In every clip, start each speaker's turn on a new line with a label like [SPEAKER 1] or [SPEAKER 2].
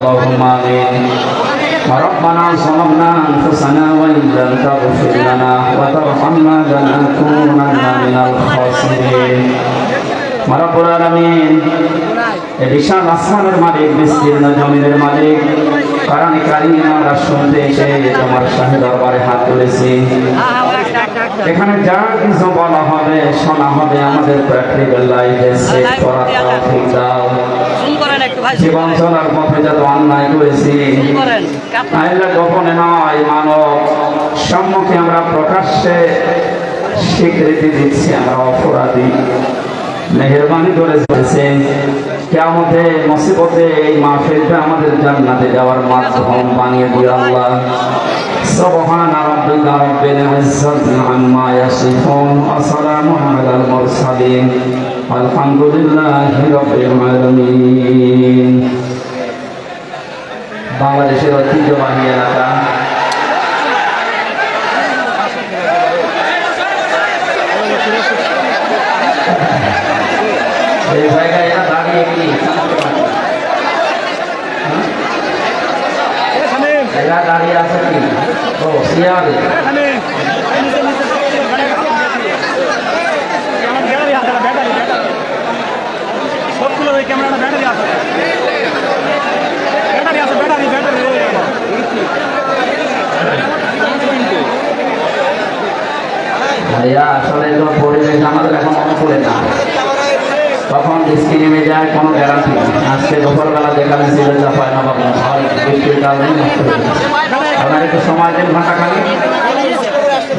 [SPEAKER 1] اللهم آمين. ربنا ظلمنا أنفسنا وإن لم تغفر لنا وترحمنا لنكونن من الخاسرين. রব্বুল আলামিন, এই বিশাল আসমানের মালিক, বিস্তীর্ণ জমিনের মালিক, কোরআনে কারীম আমরা শুনতে এসে তোমার শাহী দরবারে হাত তুলেছি। এখানে যা কিছু বলা হবে, শোনা হবে, আমাদের প্র্যাকটিক্যাল লাইফে সেট করার তৌফিক দাও। জীবন চলার পথে যত অন্যায় করেছি, আল্লাহ গোপনে নয়, মানব সম্মুখে আমরা প্রকাশ্যে স্বীকৃতি দিচ্ছি আমরা অপরাধী। মেহেরবানি করে দিয়েছেন কিয়ামতে মুসিবতে এই মাহফিলটা আমাদের জান্নাতে যাওয়ার মাধ্যম বানিয়ে দিও আল্লাহ। সুবহান রাব্বিকা রাব্বিল ইজ্জাতি আম্মা ইয়াসিফুন ওয়া সালামুন আলাল মুরসালিন আলহামদুলিল্লাহি রাব্বিল আলামিন। বাংলাদেশের ঐতিহ্যবাহী এলাকা এই জায়গায় এরা দাঁড়িয়ে কি এরা দাঁড়িয়ে আছে কি? ও সিয়ারে ভাইয়া, আসলে পরিবেশ আমাদের এখন অনুকূলে না, তখন বৃষ্টি নেমে যায় কোনো গ্যারান্টি নেই। আজকে দুপুরবেলা দেখালে ছিল চাপায় না বাবা, বৃষ্টির কারণে নষ্ট হয়ে গেছে। আপনার একটু সময় দেন, ঘন্টা খালি।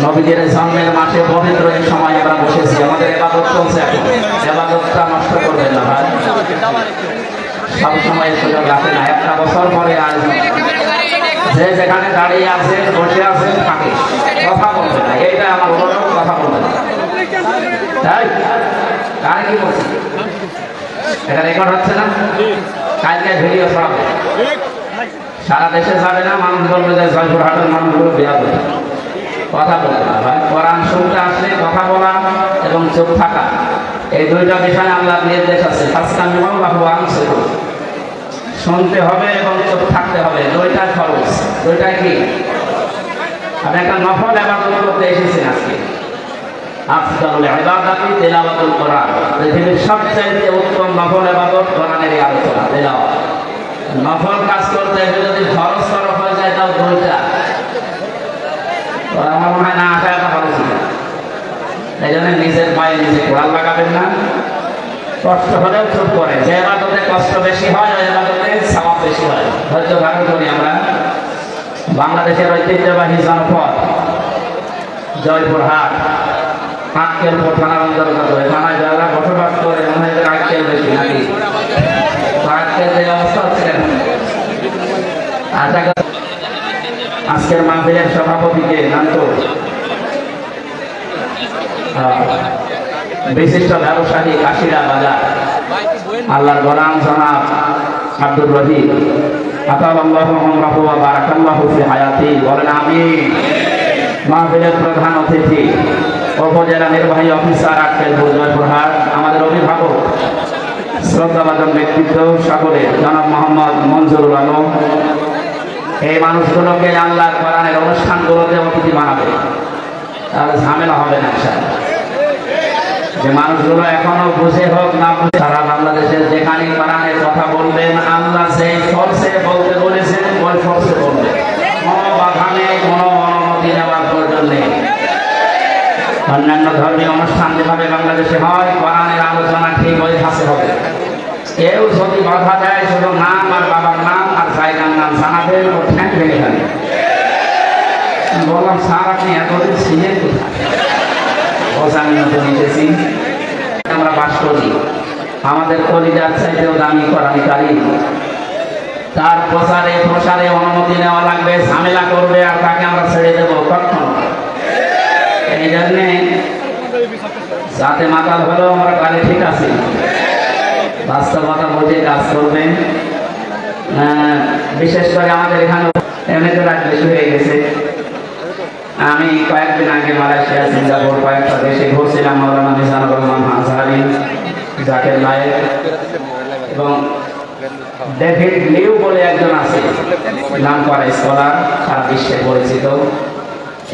[SPEAKER 1] নবীদের জন্মের মাসে পবিত্র এই সময় আমরা বসেছি, আমাদের ইবাদত চলছে, এখন ইবাদতটা নষ্ট করবেন না ভাই। সব সময় সুযোগ আসে না, একটা বছর পরে আজ যে যেখানে দাঁড়িয়ে আছেন, বসে আছেন, থাকে কথা বলবেন না। এইটা আমার অনুরোধ, কথা বলবেন না। তাই কারে কি বলছি, এটা রেকর্ড হচ্ছে না? কালকে ভিডিও ছড়াবে, সারা দেশে যাবে না, মানুষ বলবে যে জয়পুরহাটের মানুষগুলো বিয়া করে কথা বলতে না ভাই। কোরআন শুনতে আসলে কথা বলা এবং চুপ থাকা, এই দুইটা বিষয়ে আল্লাহর নির্দেশ আছে। শুনতে হবে এবং চুপ থাকতে হবে, দুইটা খরচ। দুইটা কি? আপনি একটা নফল ইবাদত করতে এসেছেন আজকে। আফদালুল ইবাদাতি তিলাওয়াতুল কোরআন, পৃথিবীর সবচেয়ে উত্তম নফল ইবাদত কোরআনের আলোচনা, তিলাওয়াত। নফল কাজ করতে যদি ফরজ তরফ হয়ে যায় তাও দুইটা, আমার মনে হয় না আসা একটা ভালো ছিল। এই জন্য নিজের পায়ে নিজে কোরআন লাগাবেন না, কষ্ট হলেও চুপ করে। যে ইবাদতে কষ্ট বেশি হয় ওই ইবাদতে সওয়াব বেশি হয়। ধৈর্য ধারণ করি আমরা। বাংলাদেশের ঐতিহ্যবাহী জনপদ জয়পুরহাট, আক্কেলপুর থানার অন্তর্গত। থানায় যারা বসবাস করে ওনাদের আক্কেল বেশি নাকি? আক্কেলের অবস্থা হচ্ছে কেন? আজকের মাহফিলের সভাপতিকে নান্ত বিশিষ্ট ব্যবসায়ী কাশিরা বাজার আল্লাহর গোলাম জনাব আব্দুর রহিম, আতাল্লাহু উমরাহু ওয়া বারাকাল্লাহু ফি হায়াতি, বলেন আমিন। মাহফিলের প্রধান অতিথি উপজেলা নির্বাহী অফিসার আক্কেলপুর জয়পুরহাট, আমাদের অভিভাবক শ্রদ্ধাভাজন ব্যক্তিত্ব সকলের জনাব মোহাম্মদ মঞ্জুরুল আলম। এই মানুষগুলোকে আল্লাহর কোরআনের অনুষ্ঠানগুলোতে অতিথি বানাবে, তাহলে ঝামেলা হবে না। যে মানুষগুলো এখনো বুঝে হোক না বুঝে, সারা বাংলাদেশের যেখানে কোরআনের কথা বলবেন, আল্লাহ সেই ফোর্সে বলতে বলেছেন ওই ফোর্সে বলবেন, কোনো বাধা নেই, কোনো অনুমতি নেওয়ার প্রয়োজন নেই। অন্যান্য ধর্মীয় অনুষ্ঠান যেভাবে বাংলাদেশে হয়, কোরআনের আলোচনা ঠিক ওই ভাষে হবে। কেউ যদি বাধা দেয়, শুধু নাম আর বাবার নাম আর জায়গার নাম জানাবেন, ও ঠ্যাং ভেঙে যাবে। বললাম স্যার আপনি এতদিন ছিলেন কোথায়? আমি নতুন এসেছি, আমরা বাস করি, আমাদের কলিজার চাইতেও দামি কোরআন কারীম। তার প্রচারে প্রসারে অনুমতি নেওয়া লাগবে, ঝামেলা করবে আর তাকে আমরা ছেড়ে দেবো কখনো? এই জন্যে যাতে মাতাল হলেও আমরা কালে ঠিক আছি, বাস্তবতা বুঝে কাজ করবেন। বিশেষ করে আমাদের এখানে এমনিতে রাত বেশি হয়ে গেছে। আমি কয়েকদিন আগে মালয়েশিয়া, সিঙ্গাপুর কয়েকটা দেশে ঘুরছিলাম। মাওলানা মিজানুর রহমান আজহারী, জাকির নায়েক এবং ডেভিড লিউ বলে একজন আছে, নাম করা স্কলার, সারা বিশ্বে পরিচিত।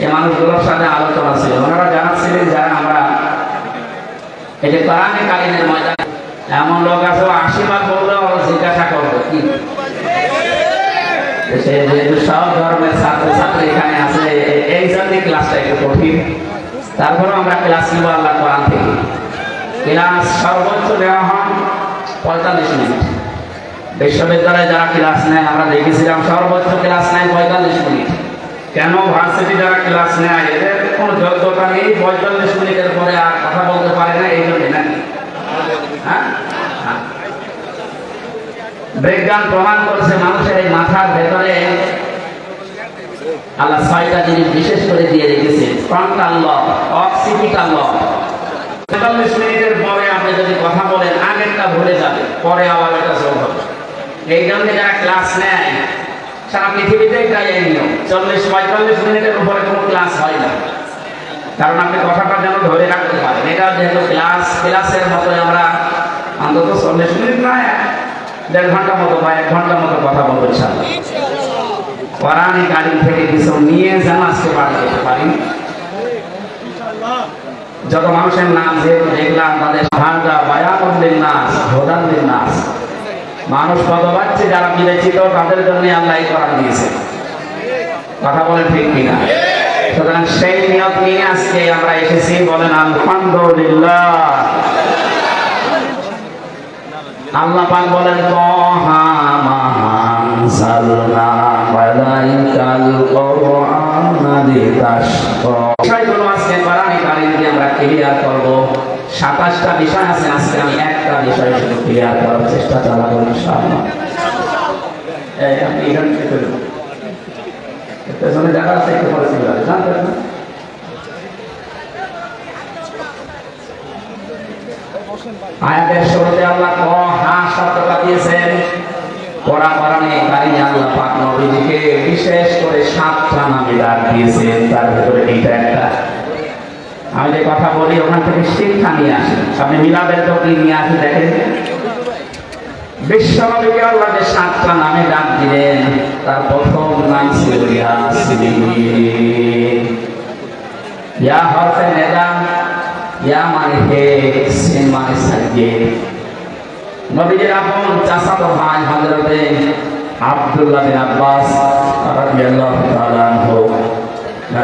[SPEAKER 1] এই মানুষগুলোর সাথে আলোচনা ছিল, ওনারা জানাচ্ছিলেন যারা আমরা এই যে কোরআনে কারিমের ময়দান, এমন লোক আছে 80 বার বললেও জিজ্ঞাসা করবো কি যেহেতু সব ধর্মের ছাত্রছাত্রী এখানে আছে, এই জন্য ক্লাসটা একটু কঠিন। তারপরে আমরা ক্লাস নিব আল্লাহ কোরআন থেকে। ক্লাস সর্বোচ্চ দেওয়া হয় 45 মিনিট। বিশ্ববিদ্যালয়ে যারা ক্লাস নেয় আমরা দেখেছিলাম সর্বোচ্চ ক্লাস নেয় 45 মিনিট। কেন? ভার্সিটি যারা ক্লাস নেয় এদের কোনো যোগ্যতা নেই, 45 মিনিটের পরে আর কথা বলতে পারে না, এই জন্য নাকি? হ্যাঁ, বিজ্ঞান প্রমাণ করেছে মানুষের এই মাথার ভেতরে আল্লাহ 6টা জিনিস বিশেষ করে দিয়ে রেখেছে। ফ্রন্টাল লব, অক্সিপিটাল লব। 45 মিনিটের পরে আপনি যদি কথা বলেন আগেরটা ভুলে যাবে, পরে আবার এটা চলবে। এই জন্য যারা ক্লাস নেয় সারা পৃথিবীতে এটাই নিয়ম, 40-45 মিনিটের উপরে কোনো ক্লাস হয় না, কারণ আপনি কথাটা যেন ধরে রাখতে পারেন। এটা যেহেতু ক্লাসের মতো আমরা অন্তত 40 মিনিট না 1.5 ঘন্টা মতো বা 1 ঘন্টা মতো কথা বলবো ইনশাআল্লাহ। কোরআনে কারিম থেকে কিছু নিয়ে যেন আজকে পাঠ করতে পারি। যত মানুষের নাম যেহেতু দেখলাম তাদের ভাঙা বায়ানুদ্দিন নাস, হোদান্দিন নাস, মানুষ কত পাচ্ছে যারা বিবেচিত তাদের জন্য আল্লাহ এই কোরআন দিয়েছে। কথা বলেন ঠিক কিনা? সুতরাং সেই নিয়ত নিয়ে আজকে আমরা এসেছি, বলেন আলহামদুলিল্লাহ। আল্লাহ পাক বলেন তাহা মা আনজালনা আলাইকাল কুরআনা লিতাশকা। বিষয়গুলো আজকে কোরআনে কারীম দিয়ে আমরা ক্লিয়ার করব। 27টা বিষয় আছে, আজকে আমি একটা বিষয় শুধু ক্লিয়ার করার চেষ্টা চালাবো ইনশাআল্লাহ। আপনি এখানে কি করবেন? পেছনে দেখা আছে একটু পরে ছিল, জানতেন না? আয়াতের শুরুতে আল্লাহ হা শব্দটা দিয়েছেন। কোরআনে কারিমে আল্লাহ পাক নবীজিকে বিশেষ করে 7টা নামে ডাক দিয়েছেন, তার ভিতরে এইটা একটা। আমি যে কথা বলি ওখান থেকে শিক্ষা নিয়ে আসি, আপনি মিলাদের তো কি নিয়ে আসি দেখেন। বিশ্ব নবীকে আল্লাহ যে 7টা নামে ডাক দিলেন, তার প্রথম নাম ছিল ইয়াসিন। ইয়া হরফে নেদা, ইয়া মানে হে, সিন মানে সাজ্জেদ। নবীজির আপন চাচাতো ভাই হযরতে আব্দুল্লাহ বিন আব্বাস রাদিয়াল্লাহু তাআলা আনহু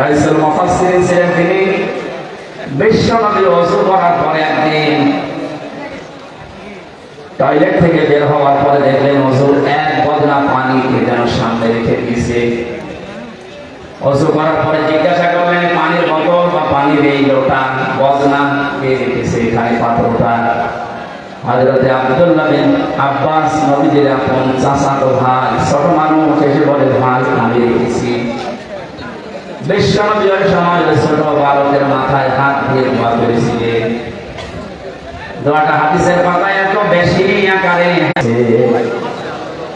[SPEAKER 1] রাইসুল মুফাসসিরিন ছিলেন তিনি। বিশ্ব নবী ওযু করার পরে একদিন টয়লেট থেকে বের হওয়ার পরে দেখলেন ওযুর এক বদনা পানি যেন সামনে রেখে দিয়েছে। ওযু করার পরে জিজ্ঞাসা করলেন পানির বোতল বা পানির এই লোটা বদনা কে রেখেছে এখানে পাত্রটা? হযরতে আব্দুল্লাহ বিন আব্বাস নবীজির আপন চাচাতো ভাই, ছোট মানুষ, এসে বলে ভাই আমি রেখেছি। বিশ্ব নবী ওই সময় ছোট বালকের মাথায় হাত দিয়ে দোয়া করেছিলেন। দোয়াটা হাদিসের পাতায় এত বেশি আকারে আছে,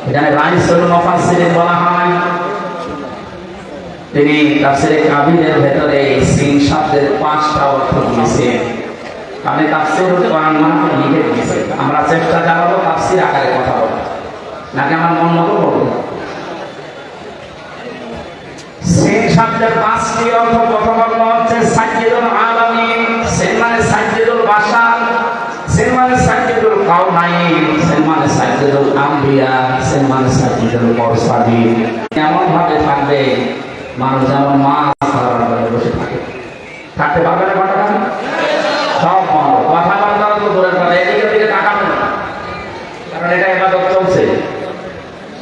[SPEAKER 1] এখানে রাইসুল মুফাসসিরিন বলা হয়। তিনি তাফসীরে কাবীরের ভেতরে সিন শব্দের 5টা অর্থ দিয়েছেন। আমি তাফসীর কোরআন মানে লিখে দিয়েছি, আমরা চেষ্টা চালাবো তাফসীর আকারে কথা বলা, নাকি আমার মন মতো বলবো। সিন শব্দের 5টি অর্থ, প্রথম অর্থ হচ্ছে সাইয়্যিদুল আলামিন, সিন মানে সাইয়্যিদুল বাশার, সিন মানে সাইয়্যিদুল কাউনাইন, সিন মানে সাইয়্যিদুল আম্বিয়া, সিন মানে সাইয়্যিদুল মুরসালিন। এমন ভাবে থাকবে মানুষ যেমন মাছ ধরার পরে বসে থাকে। থাকতে পারবে না কথা সব বন্ধ, কথাবার্তা তো দূরের কথা, এদিকে দিকে তাকাবেন না, কারণ এটা ইবাদত চলছে।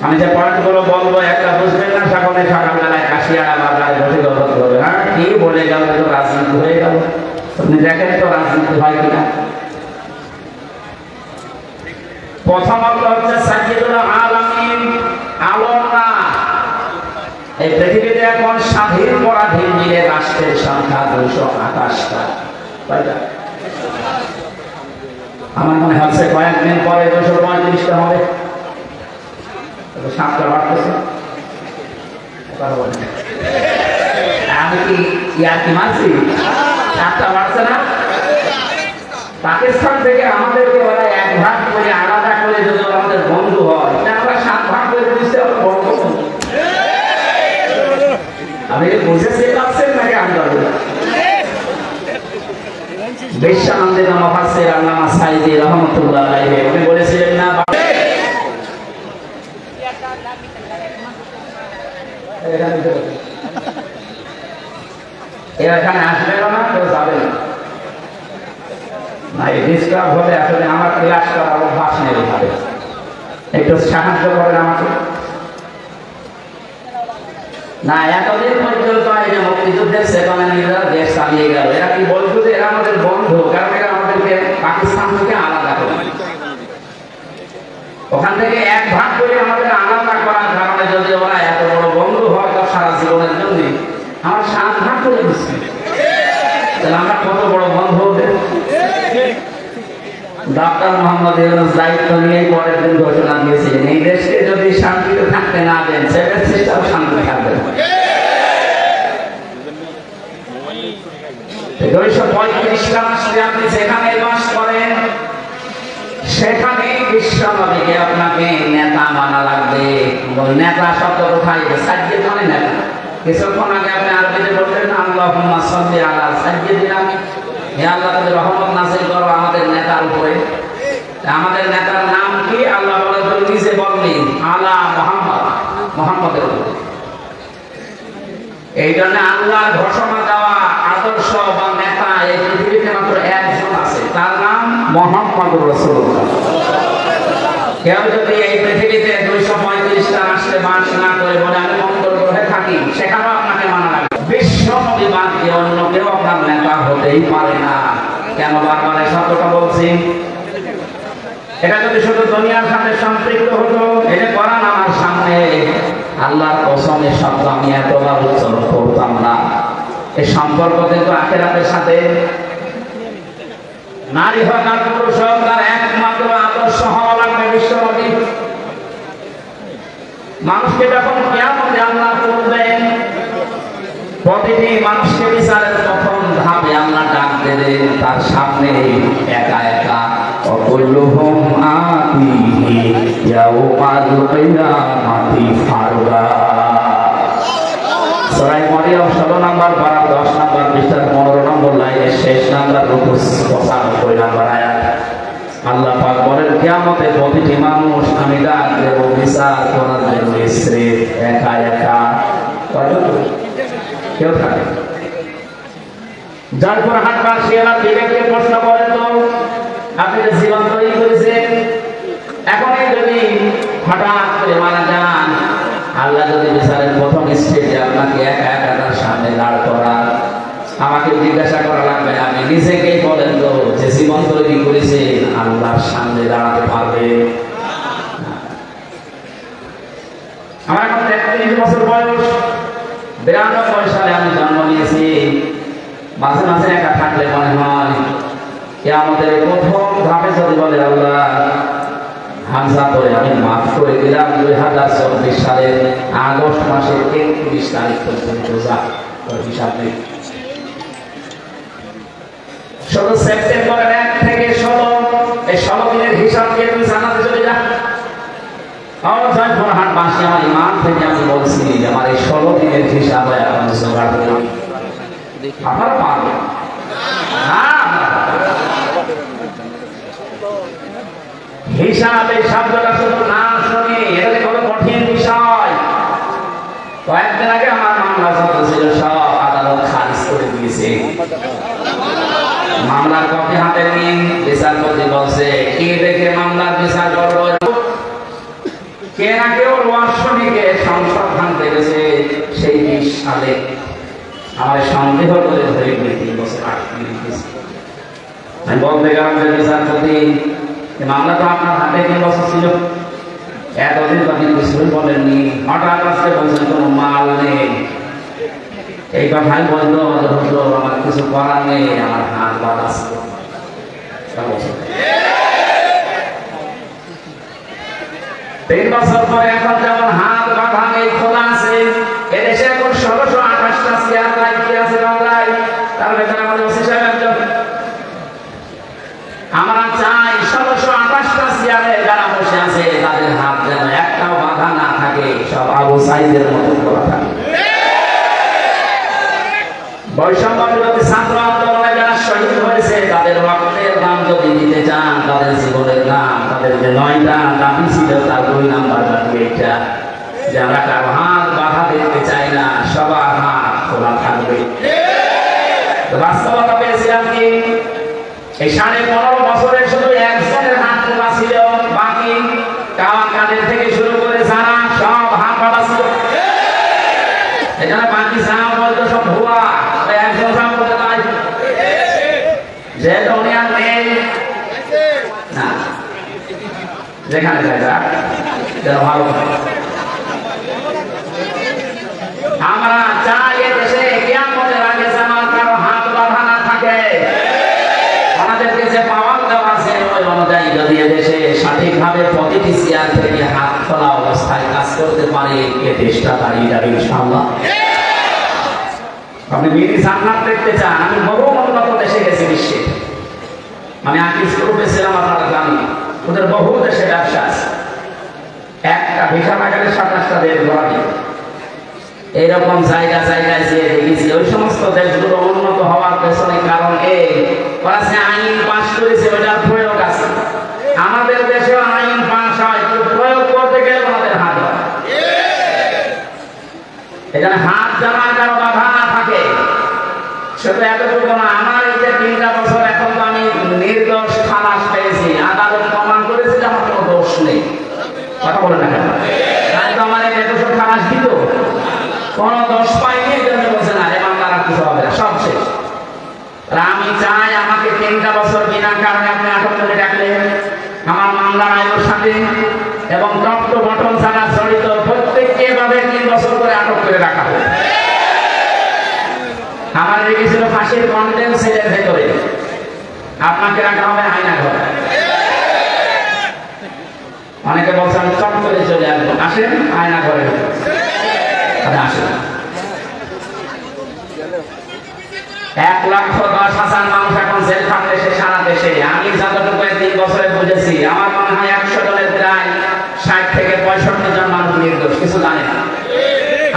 [SPEAKER 1] আমি যে পয়েন্টগুলো বলবো একটা বুঝবেন না, সকালবেলায় কাশিয়াড়া বাজারে বসে গল্প করবে, হ্যাঁ কি বলে গেল, তো রাজনীতি হয়ে গেল। আপনি দেখেন তো রাজনীতি হয় কিনা। প্রথম অর্থ হচ্ছে সাইয়্যিদুল আলামিন, আলমরা। এই পৃথিবীতে এখন স্বাধীন পরাধীন মিলে রাষ্ট্রের সংখ্যা 228টা। আমার মনে হচ্ছে কয়েকদিন পরে 235টা হবে, 7টা বাড়তেছে। আমি কি ইয়ার্কি মানছি? 7টা বাড়ছে না? পাকিস্তান থেকে আমাদেরকে ওরা 1 ভাগ করে আলাদা করে করে যদি আমাদের বন্ধু হয়, আমরা 7 ভাগ করে দিচ্ছি, আমরা বড় কথা। আপনি বুঝেছি পাচ্ছেন নাকি আমি বলবো? বিশ্বনন্দিত মুফাসসির আল্লামা সাইদি রাহমাতুল্লাহ আলাইহি উনি বলেছিলেন না, এখানে আসবে না, কেউ যাবে না, না ডিস্টার্ব হলে আসলে আমার ক্লাসটা আরো ভাস নেবে হবে, একটু সাহায্য করেন আমাকে। না এতদিন পর্যন্ত এই যে মুক্তিযুদ্ধের সেনানীরা দেশ চালিয়ে গেল, এরা কি বলতো যে এরা আমাদের বন্ধু, কারণ এরা আমাদেরকে পাকিস্তান থেকে আলাদা করে, ওখান থেকে 1 ভাগ করে আমাদের আলাদা করার কারণে যদি ওরা এত বড় বন্ধু হয় তো সারা জীবনের জন্য আমার 7 ভাগ করে দিচ্ছে, তাহলে আমরা কত বড় বন্ধু হতে। ডক্টর মোহাম্মদ ইউনূস দায়িত্ব নিয়ে পরের দিন ঘোষণা দিয়েছিলেন, এই দেশকে যদি শান্তিতে থাকতে না দেন, সেটা সেটাও শান্তি থাকবে না। 235 রাষ্ট্রে আপনি যেখানে বাস করেন, সেখানে বিশ্বনবীকে আপনাকে নেতা মানা লাগবে। নেতা শব্দ কোথায়? সাজ্জিদ মানে নেতা। কিছুক্ষণ আগে আপনি আরবিতে বললেন আল্লাহুম্মা সাল্লি আলা সাইয়্যিদিনা, হে আল্লাহ তুমি রহমত নাযিল করো আমাদের নেতার উপরে। আমাদের নেতার নাম কি? আল্লাহ বলে তুমি নিজে বললেন আলা মুহাম্মদ, মুহাম্মদের উপরে। এই জন্য আল্লাহ ঘোষণা দেওয়া আদর্শ বা নেতা এই পৃথিবীতে মাত্র একজন আছে, তার নাম মুহাম্মদুর রাসূলুল্লাহ। কেউ যদি এই পৃথিবীতে 235টা রাষ্ট্রে বাস না করে বলে আমি মঙ্গল গ্রহে থাকি, সেখানেও আপনাকে মানা লাগবে। বিশ্ব নবী বাদ দিয়ে অন্য কেউ আপনার নেতা হতেই পারে না। কেন বারবার এই শব্দটা বলছি? এটা যদি শুধু দুনিয়ার সাথে সম্পৃক্ত হতো, এটা কোরআন আমার সামনে আল্লাহর কসমের শব্দ আমি এতবার উচ্চারণ করতাম না। এই সম্পর্ক কিন্তু আখিরাতের সাথে। নারী হোক আর পুরুষ হোক, তার একমাত্র আদর্শ হওয়া লাগবে বিশ্বনবী। মানুষকে যখন কিয়ামতে আল্লাহ তুলবেন, প্রতিটি মানুষকে বিচারের প্রথম ধাপে আল্লাহ ডাক দেবেন তার সামনে একা একা, অকুল্লুহুম আতিহি ইয়াউমাল কিয়ামাতি ফারদা। সূরা মারিয়াম 16 নম্বর পারা 10 নম্বর পৃষ্ঠার 15 নম্বর লাইনের শেষ নাম্বার রুকু 95 নম্বর আয়াত। আল্লাহ পাক বলেন কিয়ামতে প্রতিটি মানুষ আমি ডাক দেব বিচার করার জন্য, স্রেফ একা একা। কেউ থাকে যার পর হাটবাসী এবার বিবেককে প্রশ্ন করেন, তো আপনি যে জীবন তৈরি করেছেন, এখনই যদি হঠাৎ করে মারা যান, আল্লাহ যদি বিচারের প্রথম স্টেজে আপনাকে একা একা তার সামনে দাঁড় করা, আমাকে জিজ্ঞাসা করা লাগবে না, আপনি নিজেকেই বলেন তো যে জীবন তৈরি করেছে আল্লাহর সামনে দাঁড়াতে পারবে? আমার এখন 33 বছর বয়স, 92 সালে আমি জন্ম নিয়েছি। মাঝে মাঝে একা থাকলে মনে হয় কিয়ামতের প্রথম ধাপে যদি বলে আল্লাহ হামজা করে আমি মাফ করে দিলাম 2024 সালের আগস্ট মাসের 31 তারিখ পর্যন্ত, যা হিসাব নেই। শুধু সেপ্টেম্বরের 1 থেকে 16 এই 16 দিনের হিসাব দিয়ে তুমি জানাতে চলে যা। হাটবাসী আমার ইমান থেকে আমি বলছি আমার এই 16 দিনের হিসাব এখন জোগাড় করে আপনারা পারবেন না। হিসাবে শব্দটা শুধু না শুনে এটা কোনো কঠিন বিষয়। কয়েকদিন আগে আমার মামলা চলছিল, সব আদালত খারিজ করে দিয়েছে। মামলার কপি হাতে নিয়ে বিচারপতি বলছে কি দেখে মামলার বিচার করবো, কে না কেউ ওয়াসনীকে সংসদ ভাঙতে গেছে সেই 20 সালে। আমার সন্দেহ করে ধরে 3 বছর আটকে দিয়েছে। আমি বলতে গেলাম যে বিচারপতি মামলা তো আপনার হাতে 3 বছর ছিল, এতদিন তো আপনি কিছুই বলেননি, হঠাৎ আজকে বলছেন কোনো মাল নেই। এই কথাই বলতো আমার কিছু করার নেই, আমার হাত বাদ আছে। 3 বছর পরে এখন যেমন হাত বাঁধা নেই, খোলা আছে। এদেশে এখন 1628টা চেয়ার কি আছে বাংলায়, তার ভেতরে আমাদের ওসি সাহেব একজন। আমরা চাই 1628টা চেয়ারে যারা বসে সাইজের মতো খোলা থাকে। বৈষম্য বিরোধী ছাত্র আন্দোলনে যারা শহীদ হয়েছে তাদের রক্তের দাম যদি দিতে চান, তাদের জীবনের দাম, তাদের যে 9টা দাবি ছিল তার 2 নাম্বার দাবি এটা যে আমরা কারো হাত বাধা দেখতে চাই না, সবার হাত খোলা থাকবে। বাস্তবতা পেয়েছিলাম কি এই 15.5 বছরে শুধু একজনের হাত খোলা ছিল, বাকি কাওয়া কাদের থেকে শুরু করে যারা সব হাত বাঁধা ছিল। এখানে বাকি যা বলতো সব ভুয়া, একজন যা বলতে নাই যে দুনিয়া নেই না, যেখানে যায় ভালো। আমরা চাই দেশে কিয়ামতের আগে যেন কারো হাত বাঁধা না থাকে। আমাদেরকে যে পাওয়ার দেওয়া আছে ওই অনুযায়ী যদি দেশে সঠিকভাবে প্রতিটি চেয়ার থেকে হাত খোলা অবস্থায় কাজ করতে পারে, এ দেশটা দাঁড়িয়ে যাবে ইনশাআল্লাহ। আপনি মিনি জান্নাত দেখতে চান? আমি বহু উন্নত দেশে গেছি বিশ্বে, আমি আকিস গ্রুপে ছিলাম, আপনারা জানেন ওদের বহু দেশে ব্যবসা আছে। একটা ভিসা বাজারে 27টা দেশ ঘোরাবি, এইরকম জায়গায় যেয়ে দেখেছি ওই সমস্ত দেশগুলো উন্নত হওয়ার পেছনে কারণ এই ওরা যে আইন পাস করেছে ওটার প্রয়োগ আছে। আমাদের দেশেও আইন পাস হয়, কিন্তু প্রয়োগ করতে গেলে আমাদের হাত হয়। এখানে হাত জানা কারো বাধা না থাকে। শুধু এতটুকু না, আমার এই যে 3টা বছর এখন তো আমি নির্দোষ খালাস পেয়েছি, আদালত প্রমাণ করেছে যে আমার কোনো দোষ নেই। কথা বলে না কেন? তাই তো আমার এই নির্দোষ খালাস দিত, কোনো দোষ পাইনি, এই জন্য বলছে না এ মামলা কিছু হবে না, সব শেষ। আমি চাই আমাকে 3টা বছর বিনা কারণে আপনি আটক করে রাখলেন, আমার মামলার আয়ুর সাথে এবং রক্ত বটন ছাড়া জড়িত প্রত্যেককে এভাবে 3 বছর করে আটক করে রাখা হবে। আমার রেখেছিল ফাঁসির কন্টেন্ট সেলের ভেতরে, আপনাকে রাখা হবে আয়না ঘরে। অনেকে বলছে আমি চট করে চলে আসবো, আসেন আয়না ঘরে আসেন। 1,10,000 মানুষ এখন জেল খাটতেছে সারা দেশে। আমি যতটুকু 3 বছরে বুঝেছি, আমার মনে হয় 100 জনের প্রায় 60 থেকে 65 জন মানুষ নির্দোষ, কিছু জানে না,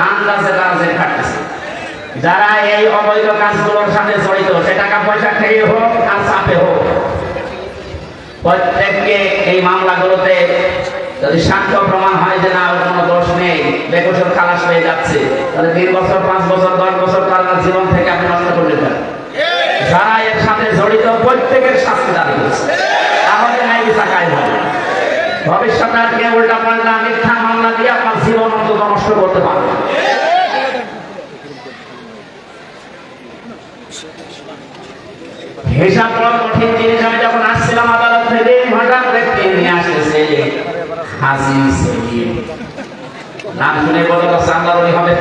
[SPEAKER 1] আন্দাজে তারা জেল খাটতেছে। যারা এই অবৈধ কাজগুলোর সাথে জড়িত, সে টাকা পয়সা খেয়ে হোক আর চাপে হোক, প্রত্যেককে এই মামলাগুলোতে যদি সাক্ষ্য প্রমাণ হয় যে না ওর কোনো দোষ নেই, বেকসুর খালাস হয়ে যাচ্ছে, তাহলে 3 বছর 5 বছর 10 বছর তার জীবন থেকে আপনি নষ্ট করলে পারেন। যারা এর সাথে জড়িত প্রত্যেকের শাস্তি দাবি করছে, তাহলে নাই চাকায় হবে। ভবিষ্যতে আর কেউ উল্টা পাল্টা মিথ্যা মামলা দিয়ে আপনার জীবন অন্তত নষ্ট করতে পারবে। হিসাব বড় কঠিন জিনিস। আমি যখন আসছিলাম আদালত থেকে, হঠাৎ দেখতে নিয়ে আসতেছে হাজি সেলিম, নাম শুনে বলো তো সান্দারই হবে।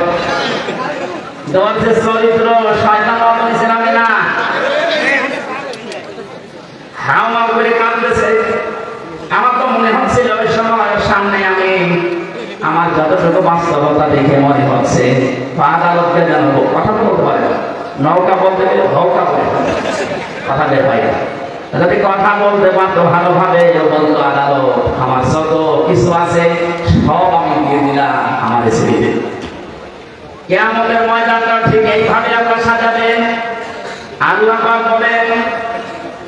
[SPEAKER 1] দর্জে চরিত্র শয়তান বানিয়েছেন আমি না, হাওয়া করে কাঁদতেছে। আমার তো মনে হচ্ছিল ওই সময় সামনে আমি আমার যতটুকু বাস্তবতা দেখে মনে হচ্ছে আদালতকে জানাবো, কথা বলতে পারে নৌকা বলতে গেলে নৌকা বলে কথা বের হয় না। যদি কথা বলতে পারতো ভালোভাবে, বলতো আদালত আমার যত কিছু আছে সব আমি দিয়ে দিলাম, আমাদের ছেড়ে দিন। কিয়ামতের ময়দানটা ঠিক এইভাবে আপনারা সাজাবেন। আল্লাহ পাক বলেন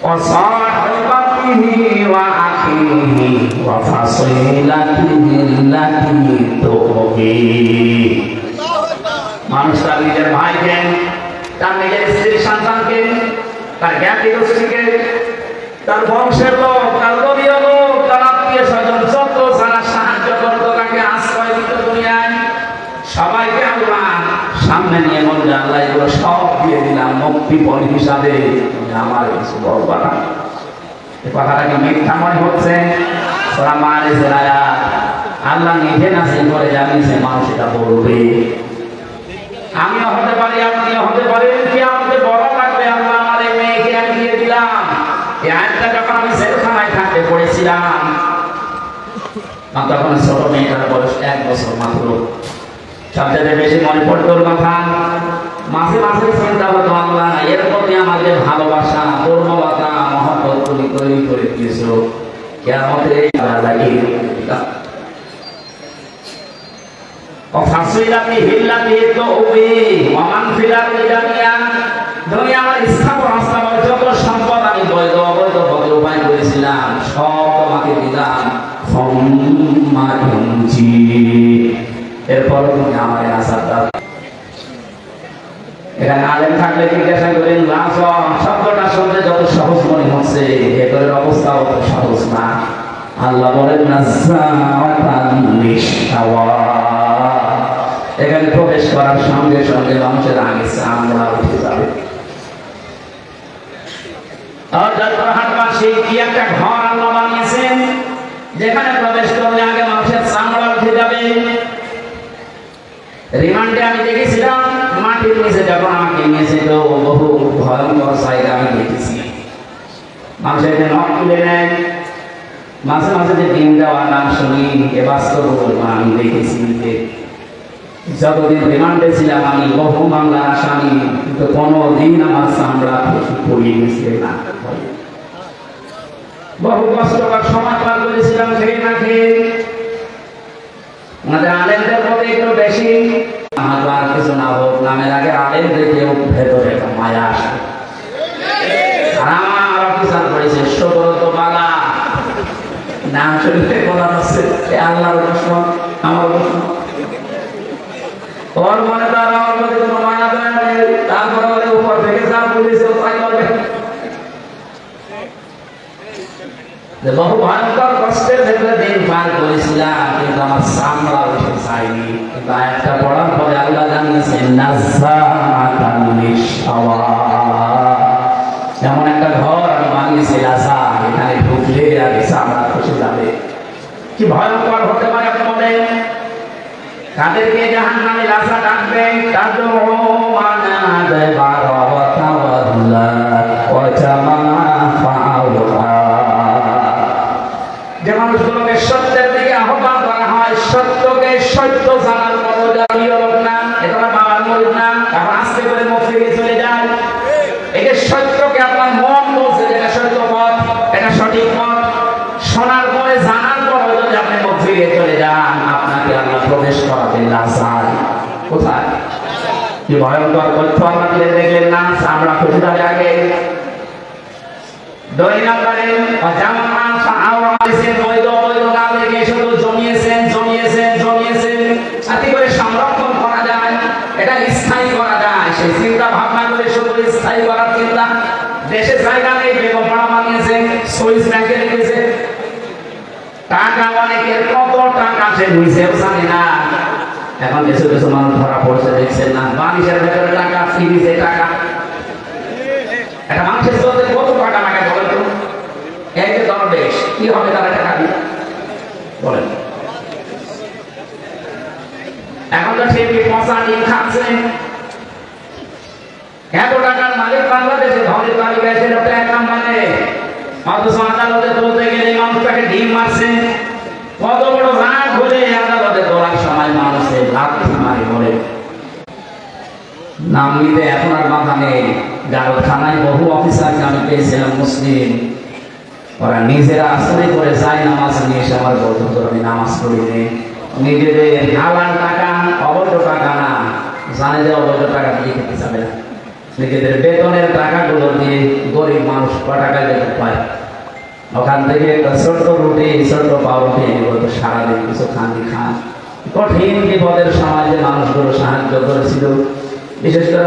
[SPEAKER 1] ওয়াসাহিবাতিহি ওয়া আখিহি ওয়া ফাসিলাতিহি আল্লাতী তুবি। মানুষ তার নিজের ভাইকে, তার নিজের স্ত্রী সন্তানকে, তার জ্ঞাতি গোষ্ঠীকে, তার বংশের লোক, তার দলীয় লোক, তার আত্মীয় স্বজন, যত যারা সাহায্য করতো, তাকে আশ্রয় দিত দুনিয়ায়, সবাইকে আল্লাহ সামনে নিয়ে বলবে আল্লাহ এগুলো সব দিয়ে দিলাম মুক্তিপণ হিসাবে, আমার কিছু বলবা না। এই কথাটাকে মিথ্যা মনে হচ্ছে? ওরা মারে জেলায়া আল্লাহ নিজে নাসিল করে জানিয়েছে মানুষ এটা বলবে। আমিও হতে পারি, আপনিও হতে পারেন, কি আমাকে বড় লাগবে আল্লাহ আমার এই মেয়েকে আমি দিয়ে দিলাম। এই আয়াতটা যখন আমি জেলখানায় থাকতে পড়েছিলাম, তখন ছোট মেয়েটার বয়স 1 বছর মাত্র। সবচেয়ে বেশি মনে পড়তো কথা, মাঝে মাঝে চিন্তা হতো আল্লাহ এর প্রতি আমাদের ভালোবাসা, দুর্বলতা, মহব্বত তুমি তৈরি করে দিয়েছো, কিয়ামতে লাগে। ফাসিলাতি হিল্লাতি তুবি ওয়া মান ফিল আরদি জামিআন। দুনিয়া আমার স্থাপন স্থাপন যত সম্পদ আমি বৈধ অবৈধ পথে উপায় করেছিলাম সব তোমাকে দিলাম। ফাম্মা ইনজি, এরপর তুমি আমার আসার দাও। এখানে আলেম থাকলে জিজ্ঞাসা করেন লাস শব্দটা শুনতে যত সহজ মনে হচ্ছে ভেতরের অবস্থা অত সহজ না। আল্লাহ বলেন এখানে প্রবেশ করার সঙ্গে সঙ্গে মানুষের আগে চামড়া উঠে যাবে। কি একটা ঘর আল্লাহ বানিয়েছেন যেখানে প্রবেশ করলে আগে মানুষের চামড়া উঠে যাবে। রিমান্ডে আমি দেখেছিলাম মাটির নিচে যখন আমাকে নিয়েছিল বহু ভয়ঙ্কর জায়গা আমি দেখেছি। মানুষের নখ তুলে নেয়, মাঝে মাঝে যে ডিম দেওয়ার নাম শুনি এ বাস্তব আমি দেখেছি। যতদিন রিমান্ডে ছিলাম আমি বহু মামলার আসামি, কিন্তু কোনোদিন আমার চামড়া পড়িয়ে গেছে না। বহু কষ্টকর সময় পার করেছিলাম খেয়ে না খেয়ে। আমাদের আলেমদের মধ্যে একটু বেশি আমার আর কিছু না হোক নামের আগে আলেম দেখে ভেতরে একটা মায়া আসে। আর আমার অফিসার করেছে সুব্রত বালা নাম শুনতে বলা হচ্ছে আল্লাহর দুশমন আমার দুশমন। ওর মনে তার আমার মধ্যে কোনো মায়া দেয় নেই। তারপরে ওরে উপর থেকে যা বলেছে তাই করবে। বহু ভয়ঙ্কর কষ্টের ভেতরে দিন পার করেছিলাম, কিন্তু আমার চামড়া উঠে যায়নি। কিন্তু একটা পড়ার পরে আল্লাহ জানিয়েছেন এমন একটা ঘর আমি বানিয়েছি লাসা, এখানে ঢুকলে আগে চামড়া খসে যাবে। কি ভয়ঙ্কর হতে পারে আপনি বলেন? কাদেরকে জাহান্নামে লাসা ডাকবে? যে মানুষগুলোকে সত্যের দিকে আহ্বান করা হয়, সত্যকে সত্য জানার মতো জাতীয় লোক না, এটা আমার বাবার মরিদ না, এখন আস্তে করে মুখ ফিরিয়ে চলে যায়। এই সত্যকে আপনার মন বলছে এটা সত্য পথ, এটা সঠিক পথ, শোনার পরে জানার পরে যদি আপনি মুখ ফিরিয়ে চলে যান, আপনাকে আল্লাহ প্রবেশ করাবেন লাসায়। কোথায়? কি ভয়ঙ্কর তথ্য আমরা দেখলেন না? আমরা খুঁজে যাবে আগে। দুই নম্বরে সংরক্ষণ করা যায়, এটা স্থায়ী করা যায়। সেই চিন্তা ভাবনা করে শুধু স্থায়ী করার চিন্তা। দেশে জায়গা নেই, বেগম পাড়া বানিয়েছে, সুইস ব্যাংকে রেখেছে টাকা। অনেকের কত টাকা সে বুঝেও জানে না। এখন কিছু কিছু মানুষ ধরা পড়ছে, দেখছেন না? বানিশের ভেতরে টাকা, ফ্রিজে টাকা। একটা মানুষের চলতে কত টাকা লাগে বলেন তো? এই যে দরবেশ কি হবে তারা টাকা দিয়ে বলেন? এখন তো সে পচা ডিম খাচ্ছে। এত টাকার মালিক বাংলাদেশে, ধনের তালিকায় সে লোকটা এক নম্বরে, অথচ আদালতে তুলতে গেলে মানুষটাকে ডিম মারছে। কত বড় রাগ হলে আদালতে তোলার সময় মানুষের লাথি মারে বলে। নাম নিতে এখন আর মাথা নেই। গারো থানায় বহু অফিসারকে আমি পেয়েছিলাম মুসলিম, ওরা নিজেরা আসলে করে যায় নামাজ নিয়ে এসে আমার বলতো আমি নামাজ পড়ি নেই। নিজেদের হালাল টাকা, অবৈধ টাকা না, জানে যে অবৈধ টাকা দিয়ে খেতে যাবে না। নিজেদের বেতনের টাকাগুলো দিয়ে গরিব মানুষ ক টাকা যেতে পায়, ওখান থেকে একটা ছোট্ট রুটি, ছোট্ট পাউরুটি বলতো সারাদিন কিছু খান। কঠিন বিপদের সমাজে মানুষগুলো সাহায্য করেছিল। বিশেষ করে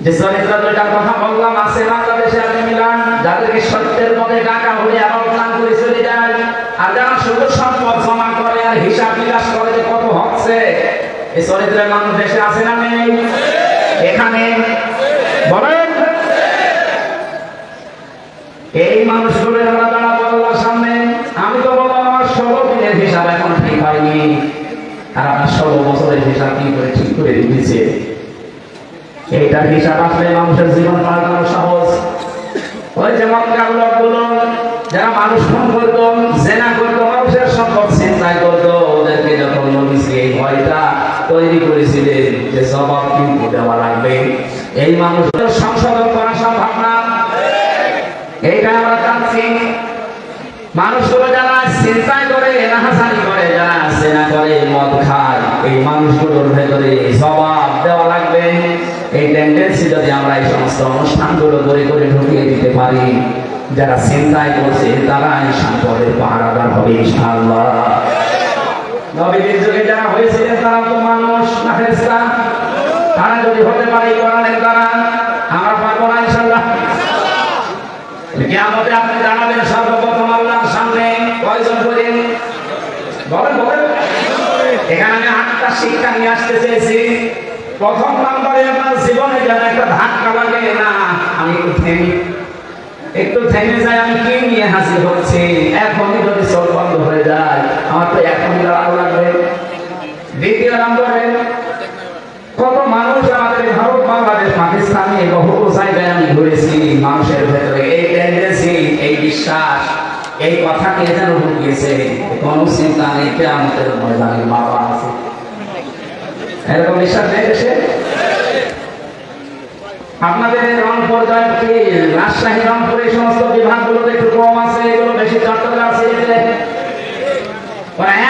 [SPEAKER 1] যে চরিত্র দুইটার কথা বললাম আছে বাংলাদেশে, আপনি মিলান যাদেরকে সত্যের পথে ডাকা হলে আবার প্ল্যান করে চলে যায়, আর যারা শুধু সম্পদ জমা করে আর হিসাব নিকাশ করে যে কত হচ্ছে, এই চরিত্রের মানুষ দেশে আছে না নেই? এখানে বলেন এই মানুষগুলো যারা দাঁড়াবো আল্লাহর সামনে। আমি তো বললাম আমার 16 দিনের হিসাব এখন ঠিক হয়নি, আর আপনার 16 বছরের হিসাব কি করে ঠিক করে দিয়েছে? এইটার হিসাব আসলে মানুষের জীবন পাল্টানো সহজ। ওই যে মক্কার লোকগুলো যারা মানুষ খুন করতো, জেনা করতো, মানুষের সম্পদ চিন্তায় করতো, ওদেরকে যখন নবীজি এই ভয়টা তৈরি করেছিলেন যে জবাব কিন্তু দেওয়া লাগবে, এই মানুষদের সংশোধন করা সম্ভব না। এইটা আমরা চাচ্ছি। মানুষগুলো যারা চিন্তায় করে নাচে না করে মদ খায়, এই মানুষগুলোর ভেতরে জবাব দেওয়া লাগবে। এই টেন্ডেন্সি যদি আমরা এই সমস্ত অনুষ্ঠানগুলো করে করে ঢুকিয়ে দিতে পারি, যারা চিন্তায় করছে তারাই সম্পদের পাহারাদার হবে ইনশাআল্লাহ। নবীর যুগে যারা হয়েছিলেন তারা তো মানুষ না ফেরেশতা? তারা যদি হতে পারে কোরআনের দ্বারা, আমরা পারবো না ইনশাআল্লাহ। কিয়ামতে আপনি দাঁড়াবেন সর্বপ্রথম আল্লাহর সামনে, কয়জন করেন বলেন বলেন? এখানে আমি 8টা শিক্ষা নিয়ে আসতে চেয়েছি। প্রথম নম্বরে আপনার জীবনে যেন একটা ধাক্কা লাগে না, আমি একটু থেমে যাই, আমি কি নিয়ে হাসি হচ্ছে, এখনই যদি চোখ বন্ধ হয়ে যায় আমার তো এখনই দাঁড়ানো লাগবে। দ্বিতীয় নম্বরে কত মানুষ আমাদের ভারত, বাংলাদেশ, পাকিস্তানে বহু জায়গায় আমি ঘুরেছি, মানুষের ভেতরে এই টেন্ডেন্সি, এই বিশ্বাস, এই কথা কে যেন ঢুকিয়েছে, কোন চিন্তা নেই কিয়ামতের ময়দানে বাবা আছে, এরকম বিশ্বাস নেই দেশে? আপনাদের রংপুর, রাজশাহী, রংপুর এই সমস্ত বিভাগগুলোতে একটু কম আছে, এগুলো বেশি চট্টগ্রাম আছে।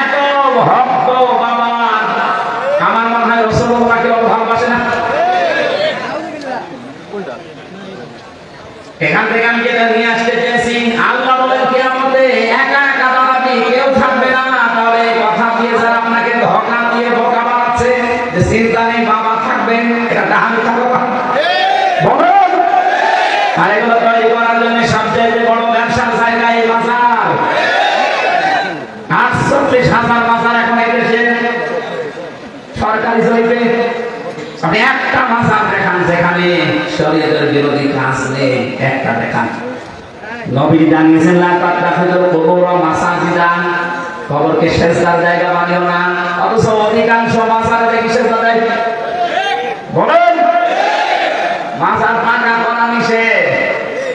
[SPEAKER 1] এত ভক্ত বাবা, আমার মনে হয় রাসূলুল্লাহকে ভালোবাসে না। এখান থেকে আমি যেটা নিয়ে আসতে চেয়েছি, আল্লাহ বলেন কিয়ামতে একা একা দাঁড়াবি, কেউ থাকবে না। তাহলে কথা দিয়ে যারা আপনাকে ধোঁকা দিয়ে বোকা বানাচ্ছে যে চিন্তা নেই বাবা থাকবেন, এটা ডাহামি থাকবে বলুন। আর এগুলো তৈরি করার জন্য সবচেয়ে বড় ব্যবসার জায়গা এই বাজার। 48,000 বাজার এখন এই দেশে সরকারি জমিতে। আপনি একটা মাজার দেখান যেখানে শরীয়তের বিরোধী কাজ নেই, একটা দেখান। নবী জানিয়েছেন লা তাত্তাখিযুল কুবুর মাসাজিদা, কবরকে সেজদার জায়গা বানিও না। অথচ অধিকাংশ মাজারে দেখি সেজদা দেয়, বলেন? মাজার পাকা করা নিষেধ,